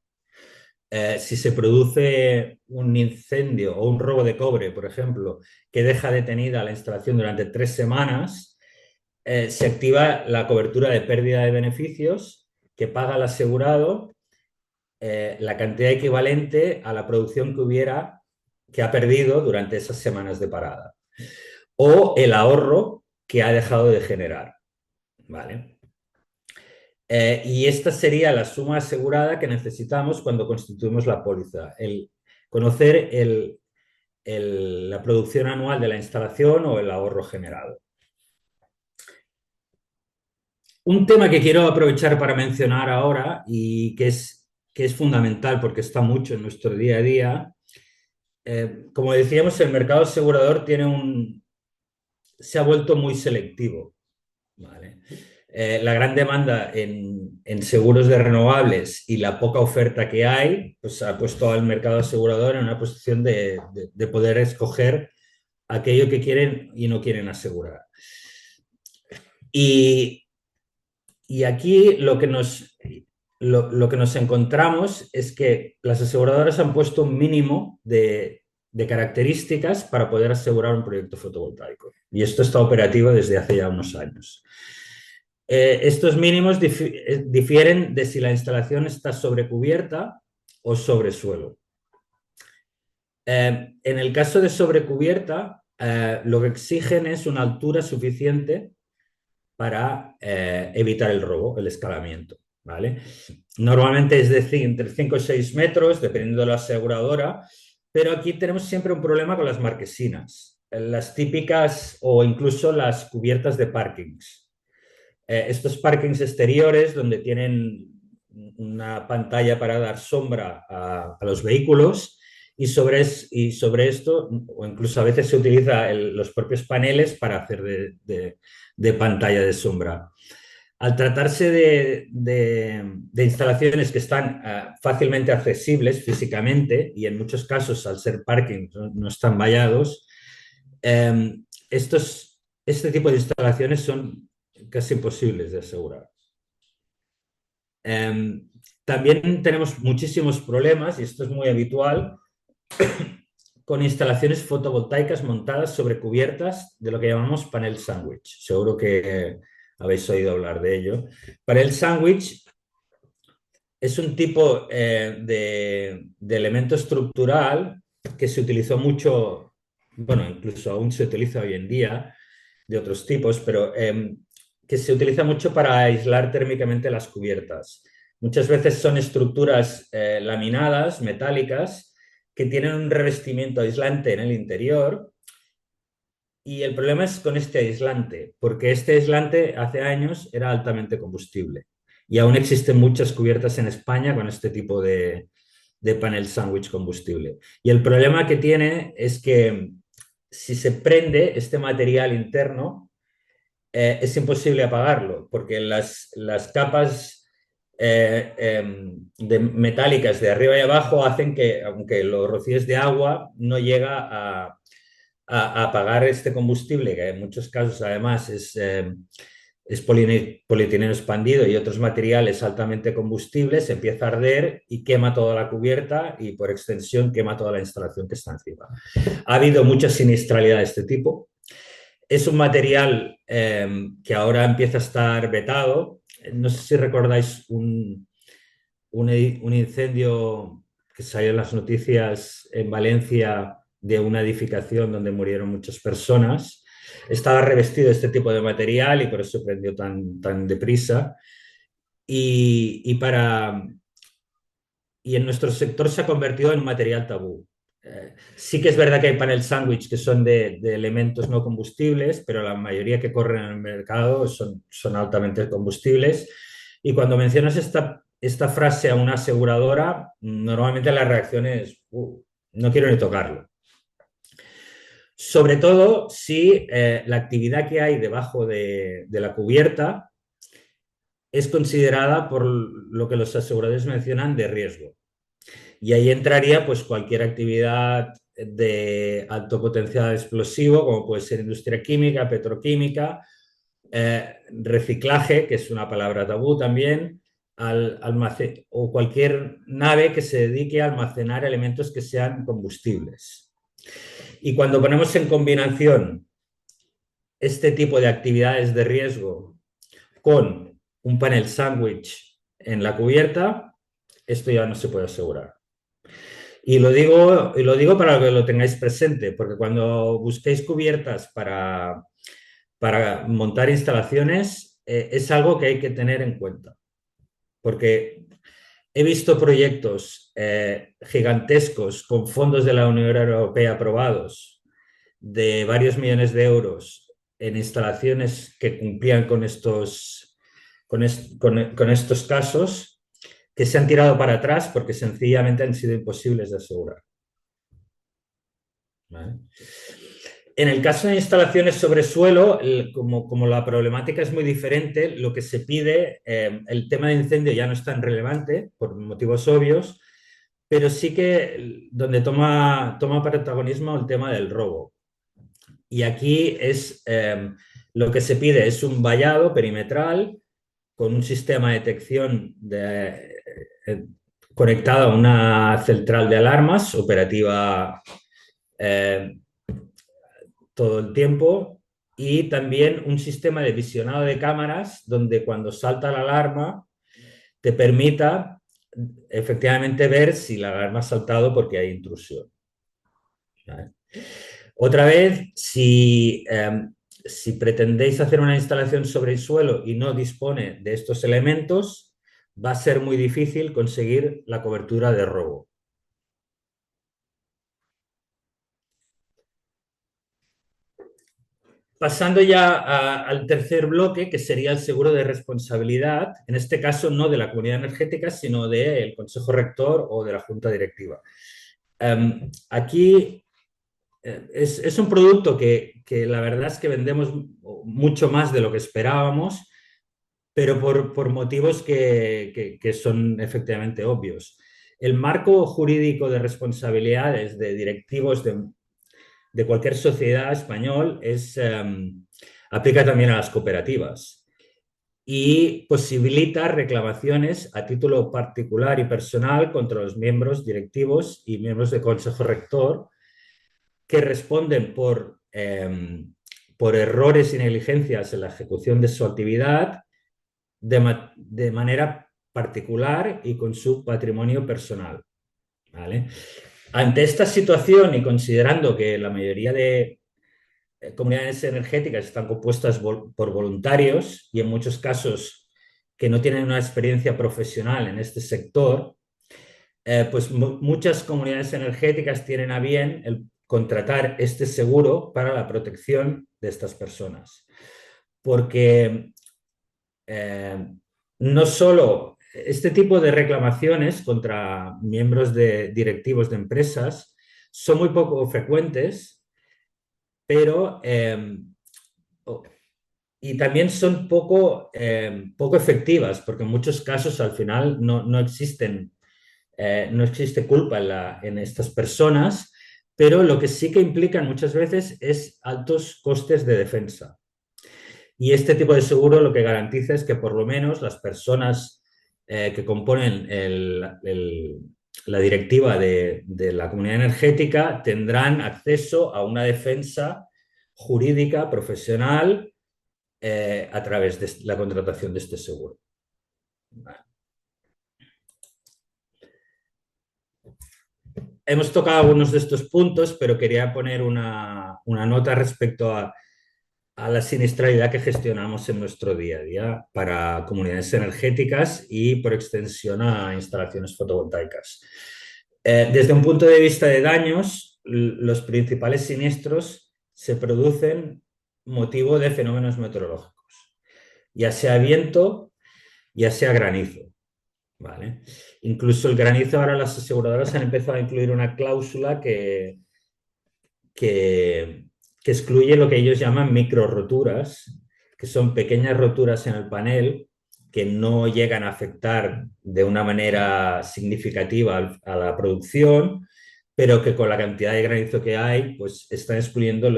Si se produce un incendio o un robo de cobre, por ejemplo, que deja detenida la instalación durante 3 semanas, se activa la cobertura de pérdida de beneficios que paga el asegurado la cantidad equivalente a la producción que ha perdido durante esas semanas de parada o el ahorro que ha dejado de generar, ¿vale? Y esta sería la suma asegurada que necesitamos cuando constituimos la póliza, conocer la producción anual de la instalación o el ahorro generado. Un tema que quiero aprovechar para mencionar ahora y que es fundamental porque está mucho en nuestro día a día, como decíamos, el mercado asegurador se ha vuelto muy selectivo, ¿vale? La gran demanda en seguros de renovables y la poca oferta que hay, pues ha puesto al mercado asegurador en una posición de poder escoger aquello que quieren y no quieren asegurar. Y aquí lo que nos encontramos es que las aseguradoras han puesto un mínimo de de características para poder asegurar un proyecto fotovoltaico. Y esto está operativo desde hace ya unos años. Estos mínimos difieren de si la instalación está sobre cubierta o sobre suelo. En el caso de sobrecubierta, lo que exigen es una altura suficiente para evitar el robo, el escalamiento, ¿vale? Normalmente es decir, entre 5 y 6 metros, dependiendo de la aseguradora, pero aquí tenemos siempre un problema con las marquesinas, las típicas o incluso las cubiertas de parkings. Estos parkings exteriores donde tienen una pantalla para dar sombra a los vehículos y sobre esto, o incluso a veces se utilizan los propios paneles para hacer de pantalla de sombra. Al tratarse de instalaciones que están fácilmente accesibles físicamente y en muchos casos al ser parking no están vallados, este tipo de instalaciones son casi imposibles de asegurar. También tenemos muchísimos problemas, y esto es muy habitual, con instalaciones fotovoltaicas montadas sobre cubiertas de lo que llamamos panel sándwich. Seguro que habéis oído hablar de ello. Panel sándwich es un tipo de elemento estructural que se utilizó mucho, bueno, incluso aún se utiliza hoy en día, de otros tipos, pero que se utiliza mucho para aislar térmicamente las cubiertas. Muchas veces son estructuras laminadas, metálicas, que tienen un revestimiento aislante en el interior, y el problema es con este aislante, porque este aislante hace años era altamente combustible y aún existen muchas cubiertas en España con este tipo de panel sándwich combustible. Y el problema que tiene es que si se prende este material interno, es imposible apagarlo, porque las capas metálicas de arriba y abajo hacen que, aunque lo rocíes de agua, no llega a apagar este combustible, que en muchos casos además es polietileno expandido y otros materiales altamente combustibles, empieza a arder y quema toda la cubierta y por extensión quema toda la instalación que está encima. Ha habido mucha siniestralidad de este tipo. Es un material que ahora empieza a estar vetado. No sé si recordáis un incendio que salió en las noticias en Valencia de una edificación donde murieron muchas personas. Estaba revestido de este tipo de material y por eso prendió tan deprisa. Y en nuestro sector se ha convertido en un material tabú. Sí que es verdad que hay panel sándwich que son de elementos no combustibles, pero la mayoría que corren en el mercado son altamente combustibles. Y cuando mencionas esta frase a una aseguradora, normalmente la reacción es, no quiero ni tocarlo. Sobre todo si la actividad que hay debajo de la cubierta es considerada por lo que los aseguradores mencionan de riesgo. Y ahí entraría pues cualquier actividad de alto potencial explosivo, como puede ser industria química, petroquímica, reciclaje, que es una palabra tabú también, o cualquier nave que se dedique a almacenar elementos que sean combustibles. Y cuando ponemos en combinación este tipo de actividades de riesgo con un panel sándwich en la cubierta, esto ya no se puede asegurar. Y lo digo para que lo tengáis presente, porque cuando busquéis cubiertas para montar instalaciones, es algo que hay que tener en cuenta. Porque he visto proyectos gigantescos con fondos de la Unión Europea aprobados de varios millones de euros en instalaciones que cumplían con estos casos, que se han tirado para atrás porque sencillamente han sido imposibles de asegurar. ¿Vale? En el caso de instalaciones sobre suelo, como la problemática es muy diferente, lo que se pide, el tema de incendio ya no es tan relevante por motivos obvios, pero sí que donde toma protagonismo el tema del robo. Y aquí lo que se pide es un vallado perimetral con un sistema de detección conectado a una central de alarmas operativa eh, todo el tiempo, y también un sistema de visionado de cámaras donde cuando salta la alarma te permita efectivamente ver si la alarma ha saltado porque hay intrusión. ¿Vale? Otra vez, si pretendéis hacer una instalación sobre el suelo y no dispone de estos elementos, va a ser muy difícil conseguir la cobertura de robo. Pasando ya al tercer bloque, que sería el seguro de responsabilidad, en este caso no de la comunidad energética, sino del Consejo Rector o de la Junta Directiva. Aquí es un producto que la verdad es que vendemos mucho más de lo que esperábamos, pero por motivos que son efectivamente obvios. El marco jurídico de responsabilidades de directivos de cualquier sociedad español aplica también a las cooperativas y posibilita reclamaciones a título particular y personal contra los miembros directivos y miembros del Consejo Rector que responden por errores y negligencias en la ejecución de su actividad de manera particular y con su patrimonio personal. ¿Vale? Ante esta situación y considerando que la mayoría de comunidades energéticas están compuestas por voluntarios y en muchos casos que no tienen una experiencia profesional en este sector, pues muchas comunidades energéticas tienen a bien el contratar este seguro para la protección de estas personas. Porque no solo este tipo de reclamaciones contra miembros directivos de empresas son muy poco frecuentes, pero y también son poco efectivas, porque en muchos casos al final no existe culpa en estas personas, pero lo que sí que implican muchas veces es altos costes de defensa. Y este tipo de seguro lo que garantiza es que por lo menos las personas que componen la directiva de la comunidad energética tendrán acceso a una defensa jurídica, profesional, a través de la contratación de este seguro. Vale. Hemos tocado algunos de estos puntos, pero quería poner una nota respecto a la siniestralidad que gestionamos en nuestro día a día para comunidades energéticas y, por extensión, a instalaciones fotovoltaicas. Desde un punto de vista de daños, los principales siniestros se producen motivo de fenómenos meteorológicos, ya sea viento, ya sea granizo. ¿Vale? Incluso el granizo, ahora las aseguradoras han empezado a incluir una cláusula que excluye lo que ellos llaman micro roturas, que son pequeñas roturas en el panel que no llegan a afectar de una manera significativa a la producción, pero que con la cantidad de granizo que hay, pues están excluyendo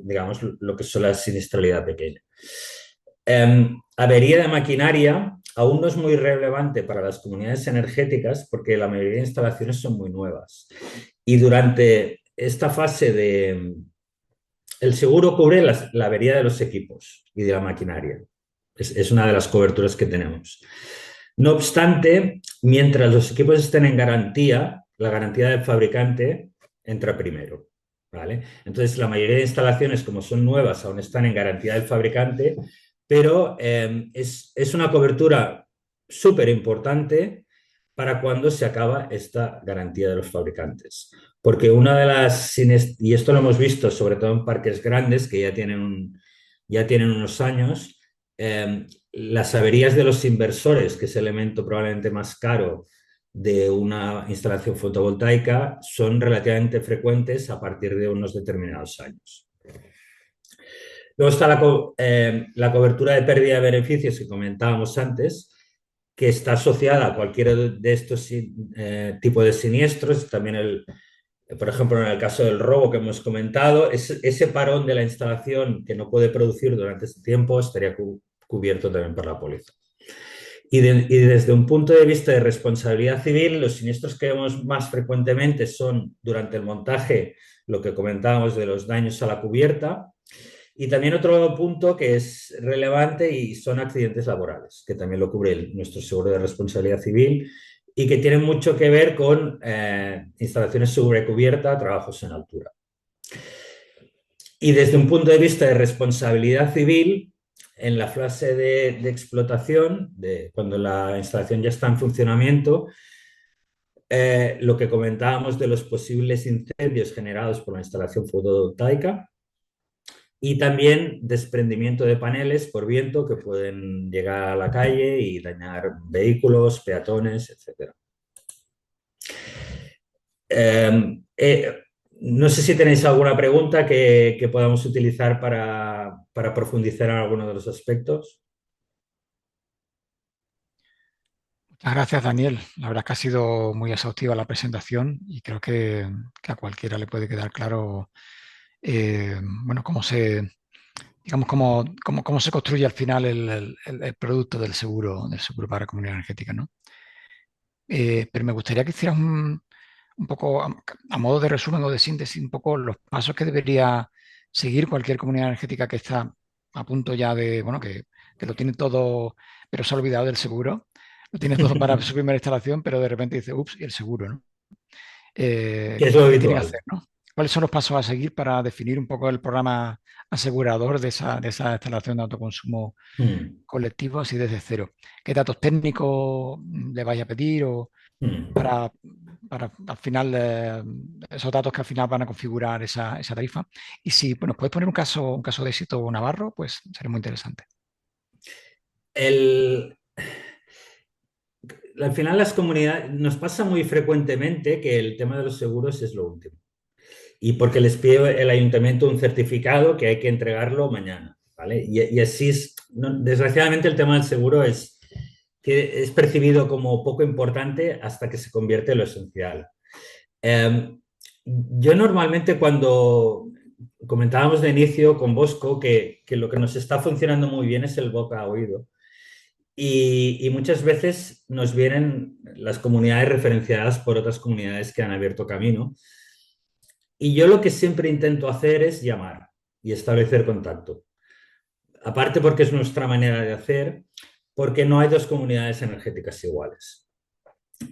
digamos, lo que son la siniestralidad pequeña. Avería de maquinaria aún no es muy relevante para las comunidades energéticas porque la mayoría de instalaciones son muy nuevas. Y durante esta fase el seguro cubre la avería de los equipos y de la maquinaria. Es una de las coberturas que tenemos. No obstante, mientras los equipos estén en garantía, la garantía del fabricante entra primero. ¿Vale? Entonces, la mayoría de instalaciones, como son nuevas, aún están en garantía del fabricante, pero es una cobertura súper importante para cuando se acaba esta garantía de los fabricantes. Porque una de las, y esto lo hemos visto sobre todo en parques grandes que ya tienen unos años, las averías de los inversores, que es el elemento probablemente más caro de una instalación fotovoltaica, son relativamente frecuentes a partir de unos determinados años. Luego está la cobertura de pérdida de beneficios que comentábamos antes, que está asociada a cualquiera de estos tipos de siniestros. También, por ejemplo, en el caso del robo que hemos comentado, ese parón de la instalación que no puede producir durante este tiempo estaría cubierto también por la póliza. Y desde un punto de vista de responsabilidad civil, los siniestros que vemos más frecuentemente son durante el montaje, lo que comentábamos de los daños a la cubierta, y también otro punto que es relevante y son accidentes laborales, que también lo cubre nuestro seguro de responsabilidad civil y que tienen mucho que ver con instalaciones sobre cubierta, trabajos en altura. Y desde un punto de vista de responsabilidad civil, en la fase de explotación, cuando la instalación ya está en funcionamiento, lo que comentábamos de los posibles incendios generados por la instalación fotovoltaica y también desprendimiento de paneles por viento que pueden llegar a la calle y dañar vehículos, peatones, etc. No sé si tenéis alguna pregunta que podamos utilizar para profundizar en alguno de los aspectos. Muchas gracias, Daniel. La verdad es que ha sido muy exhaustiva la presentación y creo que a cualquiera le puede quedar claro, bueno, digamos, cómo se construye al final el producto del seguro para comunidad energética, ¿no? Pero me gustaría que hicieras un poco, a modo de resumen o de síntesis, un poco los pasos que debería seguir cualquier comunidad energética que está a punto ya de, bueno, que lo tiene todo, pero se ha olvidado del seguro. Lo tiene todo para su primera instalación, pero de repente dice, ups, y el seguro, ¿no? Que es lo ¿Qué tiene que habitual. hacer, no? ¿Cuáles son los pasos a seguir para definir un poco el programa asegurador de esa instalación de autoconsumo Mm, colectivo, así desde cero? ¿Qué datos técnicos le vais a pedir o mm. para, al final, esos datos que al final van a configurar esa tarifa? Y si nos puedes poner un caso de éxito navarro, pues sería muy interesante. Al final las comunidades, nos pasa muy frecuentemente que el tema de los seguros es lo último. Y porque les pide el ayuntamiento un certificado que hay que entregarlo mañana, ¿vale? Y así es, desgraciadamente el tema del seguro que es percibido como poco importante hasta que se convierte en lo esencial. Yo normalmente cuando comentábamos de inicio con Bosco que lo que nos está funcionando muy bien es el boca a oído. Y muchas veces nos vienen las comunidades referenciadas por otras comunidades que han abierto camino. Y yo lo que siempre intento hacer es llamar y establecer contacto. Aparte porque es nuestra manera de hacer, porque no hay dos comunidades energéticas iguales.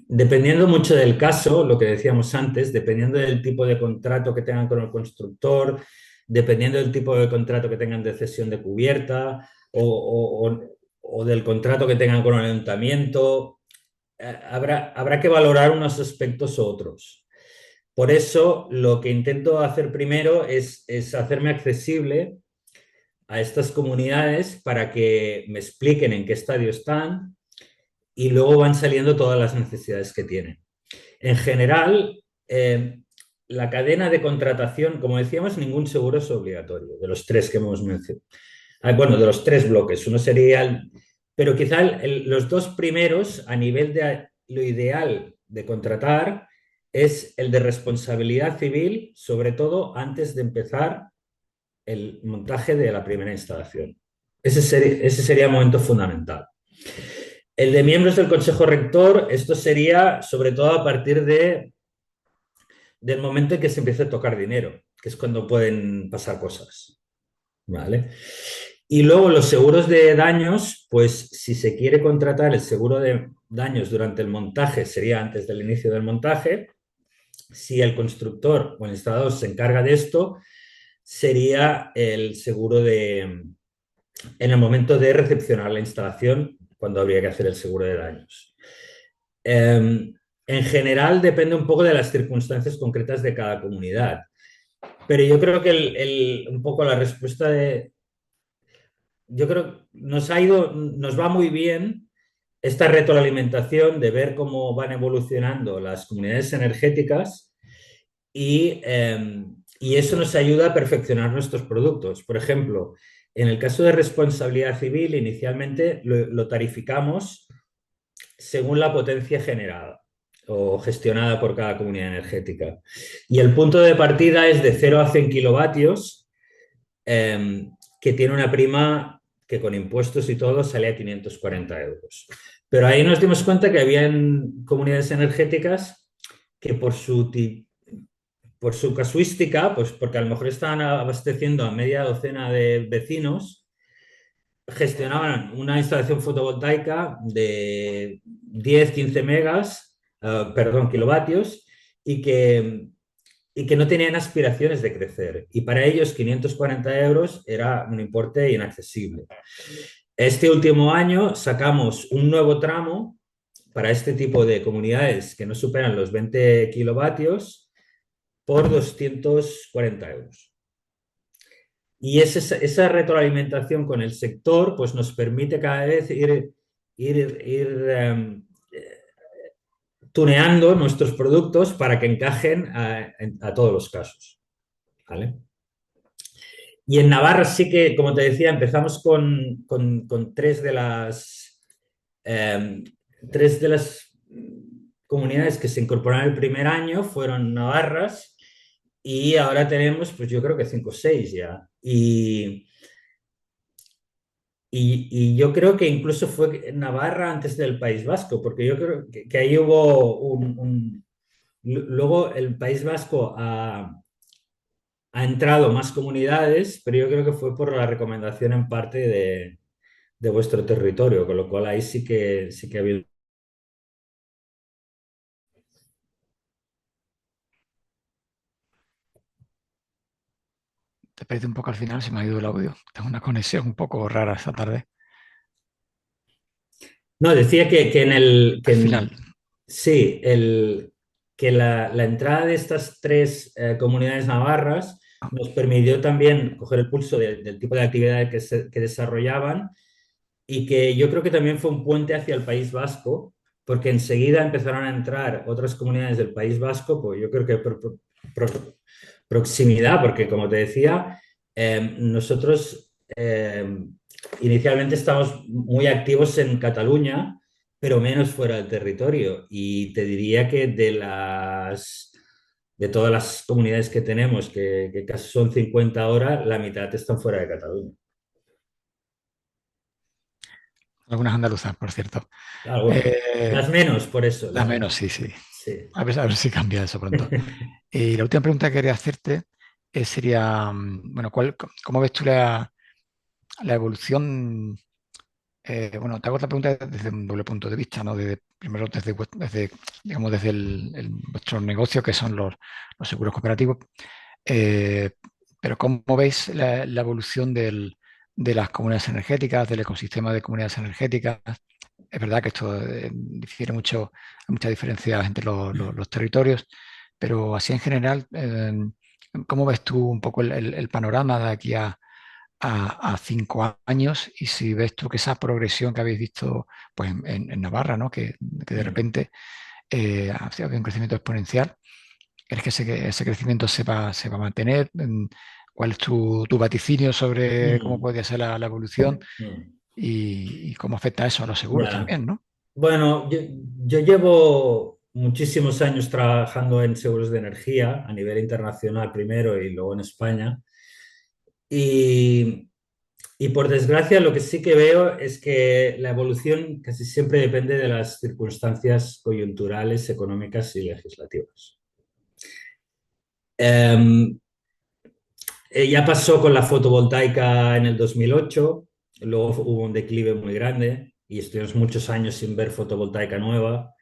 Dependiendo mucho del caso, lo que decíamos antes, dependiendo del tipo de contrato que tengan con el constructor, dependiendo del tipo de contrato que tengan de cesión de cubierta o del contrato que tengan con el ayuntamiento, habrá que valorar unos aspectos u otros. Por eso, lo que intento hacer primero es hacerme accesible a estas comunidades para que me expliquen en qué estadio están y luego van saliendo todas las necesidades que tienen. En general, la cadena de contratación, como decíamos, ningún seguro es obligatorio, de los tres que hemos mencionado. Bueno, de los tres bloques. Uno sería pero quizá los dos primeros, a nivel de lo ideal de contratar, es el de responsabilidad civil, sobre todo antes de empezar el montaje de la primera instalación. Ese sería el momento fundamental. El de miembros del Consejo Rector, esto sería sobre todo a partir del momento en que se empiece a tocar dinero, que es cuando pueden pasar cosas. ¿Vale? Y luego los seguros de daños, pues si se quiere contratar el seguro de daños durante el montaje, sería antes del inicio del montaje. Si el constructor o el instalador se encarga de esto, sería el seguro en el momento de recepcionar la instalación, cuando habría que hacer el seguro de daños. En general depende un poco de las circunstancias concretas de cada comunidad, pero yo creo que un poco la respuesta yo creo que nos va muy bien esta retroalimentación de ver cómo van evolucionando las comunidades energéticas y eso nos ayuda a perfeccionar nuestros productos. Por ejemplo, en el caso de responsabilidad civil, inicialmente lo tarificamos según la potencia generada o gestionada por cada comunidad energética. Y el punto de partida es de 0 a 100 kilovatios, que tiene una prima que con impuestos y todo salía a 540 euros. Pero ahí nos dimos cuenta que habían comunidades energéticas que por su casuística, pues porque a lo mejor estaban abasteciendo a media docena de vecinos, gestionaban una instalación fotovoltaica de 10, 15 megas, perdón, kilovatios, y que no tenían aspiraciones de crecer. Y para ellos 540 euros era un importe inaccesible. Este último año sacamos un nuevo tramo para este tipo de comunidades que no superan los 20 kilovatios por 240 euros. Y esa retroalimentación con el sector pues nos permite cada vez ir tuneando nuestros productos para que encajen a todos los casos. ¿Vale? Y en Navarra sí que, como te decía, empezamos con tres de las comunidades que se incorporaron el primer año, fueron navarras, y ahora tenemos, pues yo creo que 5 o 6 ya. Y yo creo que incluso fue Navarra antes del País Vasco, porque yo creo que ahí hubo luego el País Vasco ha entrado más comunidades, pero yo creo que fue por la recomendación en parte de vuestro territorio, con lo cual ahí sí que ha habido. Te perdí un poco al final, se me ha ido el audio. Tengo una conexión un poco rara esta tarde. No, decía que en el... Al final. Sí, que la entrada de estas tres comunidades navarras nos permitió también coger el pulso del tipo de actividades que desarrollaban, y que yo creo que también fue un puente hacia el País Vasco, porque enseguida empezaron a entrar otras comunidades del País Vasco, pues yo creo que por proximidad, porque como te decía, nosotros inicialmente estábamos muy activos en Cataluña, pero menos fuera del territorio. Y te diría que de todas las comunidades que tenemos, que casi son 50 ahora, la mitad están fuera de Cataluña. Algunas andaluzas, por cierto. Las menos, por eso. Las menos, sí, sí. Sí. A ver si cambia eso pronto. Y la última pregunta que quería hacerte sería, bueno, ¿cómo ves tú la evolución? Bueno, te hago esta pregunta desde un doble punto de vista, ¿no? Primero digamos, desde vuestro negocio, que son los seguros cooperativos. Pero ¿cómo veis la evolución de las comunidades energéticas, del ecosistema de comunidades energéticas? Es verdad que esto difiere mucho, hay muchas diferencias entre los territorios, pero así en general, ¿cómo ves tú un poco el panorama de aquí a 5 años? Y si ves tú que esa progresión que habéis visto pues, en Navarra, ¿no? Que de repente ha habido un crecimiento exponencial, ¿crees que ese crecimiento se va a mantener? ¿Cuál es tu vaticinio sobre cómo podría ser la evolución? Y cómo afecta eso a los seguros Ya. también, ¿no? Bueno, yo llevo muchísimos años trabajando en seguros de energía a nivel internacional primero y luego en España. Y, y por desgracia lo que sí que veo es que la evolución casi siempre depende de las circunstancias coyunturales, económicas y legislativas. Ya pasó con la fotovoltaica en el 2008, luego hubo un declive muy grande y estuvimos muchos años sin ver fotovoltaica nueva.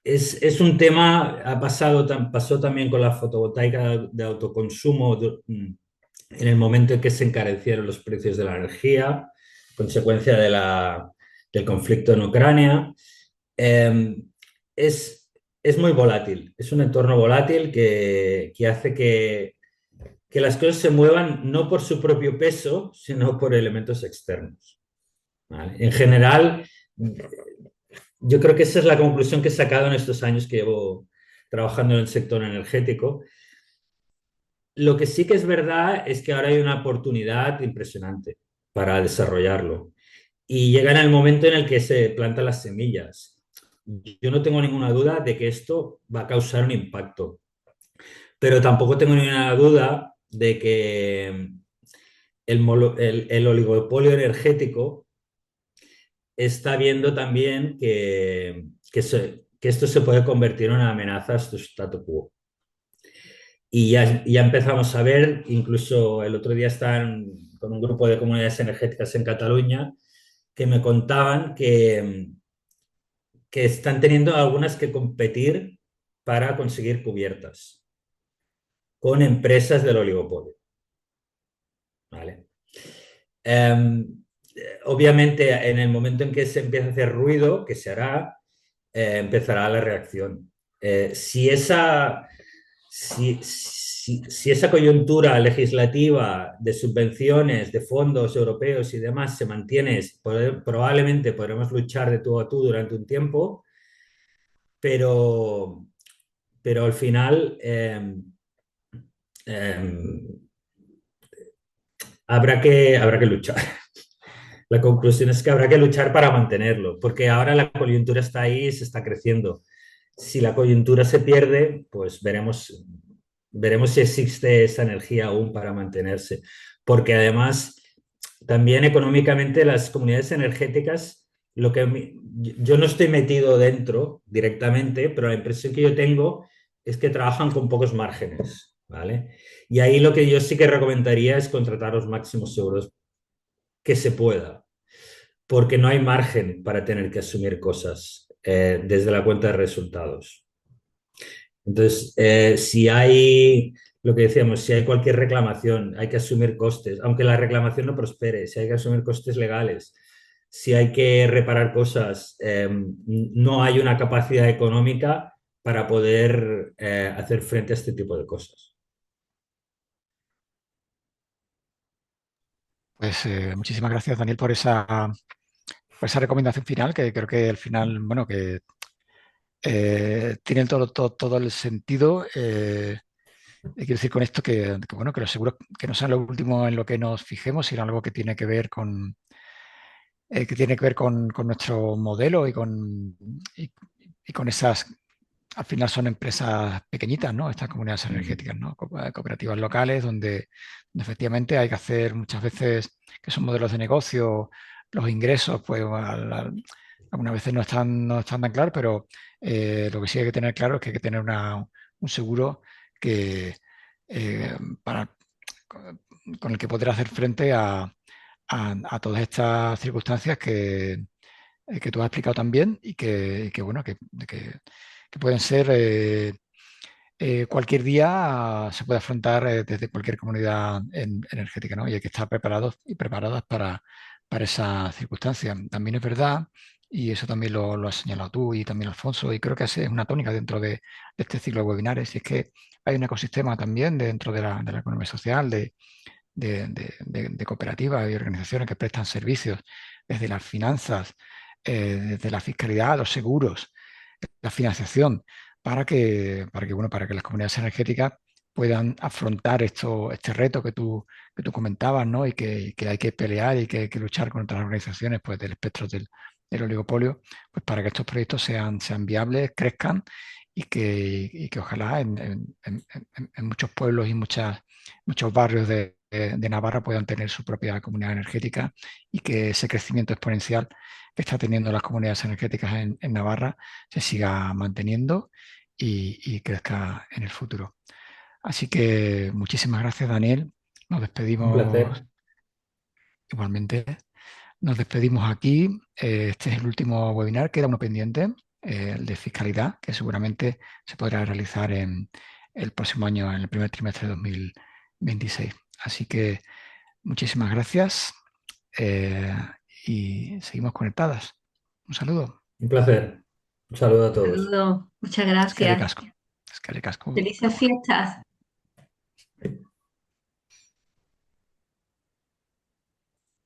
Es un tema, pasó también con la fotovoltaica de autoconsumo en el momento en que se encarecieron los precios de la energía, consecuencia del conflicto en Ucrania. Es muy volátil, es un entorno volátil que hace que las cosas se muevan no por su propio peso, sino por elementos externos. ¿Vale? En general, yo creo que esa es la conclusión que he sacado en estos años que llevo trabajando en el sector energético. Lo que sí que es verdad es que ahora hay una oportunidad impresionante para desarrollarlo. Y llega en el momento en el que se plantan las semillas. Yo no tengo ninguna duda de que esto va a causar un impacto, pero tampoco tengo ninguna duda de que el oligopolio energético está viendo también que esto se puede convertir en una amenaza a su statu quo. Y ya empezamos a ver, incluso el otro día estaban con un grupo de comunidades energéticas en Cataluña que me contaban que están teniendo algunas que competir para conseguir cubiertas con empresas del oligopolio. ¿Vale? Obviamente, en el momento en que se empieza a hacer ruido, que se hará, empezará la reacción. Si esa coyuntura legislativa de subvenciones, de fondos europeos y demás se mantiene, probablemente podremos luchar de tú a tú durante un tiempo, pero, pero al final habrá que luchar. La conclusión es que habrá que luchar para mantenerlo, porque ahora la coyuntura está ahí y se está creciendo. Si la coyuntura se pierde, pues veremos si existe esa energía aún para mantenerse. Porque además, también económicamente las comunidades energéticas, yo no estoy metido dentro directamente, pero la impresión que yo tengo es que trabajan con pocos márgenes, ¿vale? Y ahí lo que yo sí que recomendaría es contratar los máximos seguros que se pueda, porque no hay margen para tener que asumir cosas desde la cuenta de resultados. Entonces, si hay, lo que decíamos, si hay cualquier reclamación, hay que asumir costes, aunque la reclamación no prospere, si hay que asumir costes legales, si hay que reparar cosas, no hay una capacidad económica para poder hacer frente a este tipo de cosas. Pues muchísimas gracias, Daniel, por esa recomendación final, que creo que al final, bueno, que tiene todo el sentido. Quiero decir con esto bueno, que los seguros que no sean lo último en lo que nos fijemos, sino algo que tiene que ver con nuestro modelo y con esas, al final son empresas pequeñitas, ¿no? Estas comunidades energéticas, ¿no? Cooperativas locales donde efectivamente hay que hacer muchas veces, que son modelos de negocio, los ingresos, pues algunas veces no están tan claros, pero lo que sí hay que tener claro es que hay que tener un seguro que, para, con el que poder hacer frente a todas estas circunstancias que tú has explicado también bueno, que pueden ser cualquier día se puede afrontar desde cualquier comunidad energética, ¿no? Y hay que estar preparados y preparadas para esa circunstancia. También es verdad, y eso también lo has señalado tú y también Alfonso, y creo que es una tónica dentro de este ciclo de webinares, y es que hay un ecosistema también dentro de la economía social, de cooperativas y organizaciones que prestan servicios desde las finanzas, desde la fiscalidad, los seguros, la financiación, para que las comunidades energéticas puedan afrontar este reto que tú comentabas, ¿no? Y que hay que pelear y que hay que luchar contra las organizaciones, pues, del espectro del oligopolio, pues para que estos proyectos sean viables, crezcan y que ojalá en muchos pueblos y muchos barrios de Navarra puedan tener su propia comunidad energética, y que ese crecimiento exponencial que está teniendo las comunidades energéticas en Navarra se siga manteniendo y crezca en el futuro. Así que muchísimas gracias, Daniel. Nos Un despedimos placer. igualmente. Nos despedimos aquí. Este es el último webinar. Queda uno pendiente, el de fiscalidad, que seguramente se podrá realizar en el próximo año, en el primer trimestre de 2026. Así que muchísimas gracias y seguimos conectadas. Un saludo. Un placer. Un saludo a todos. Saludos, muchas Eskerrik gracias. asko. Eskerrik asko. Felices fiestas.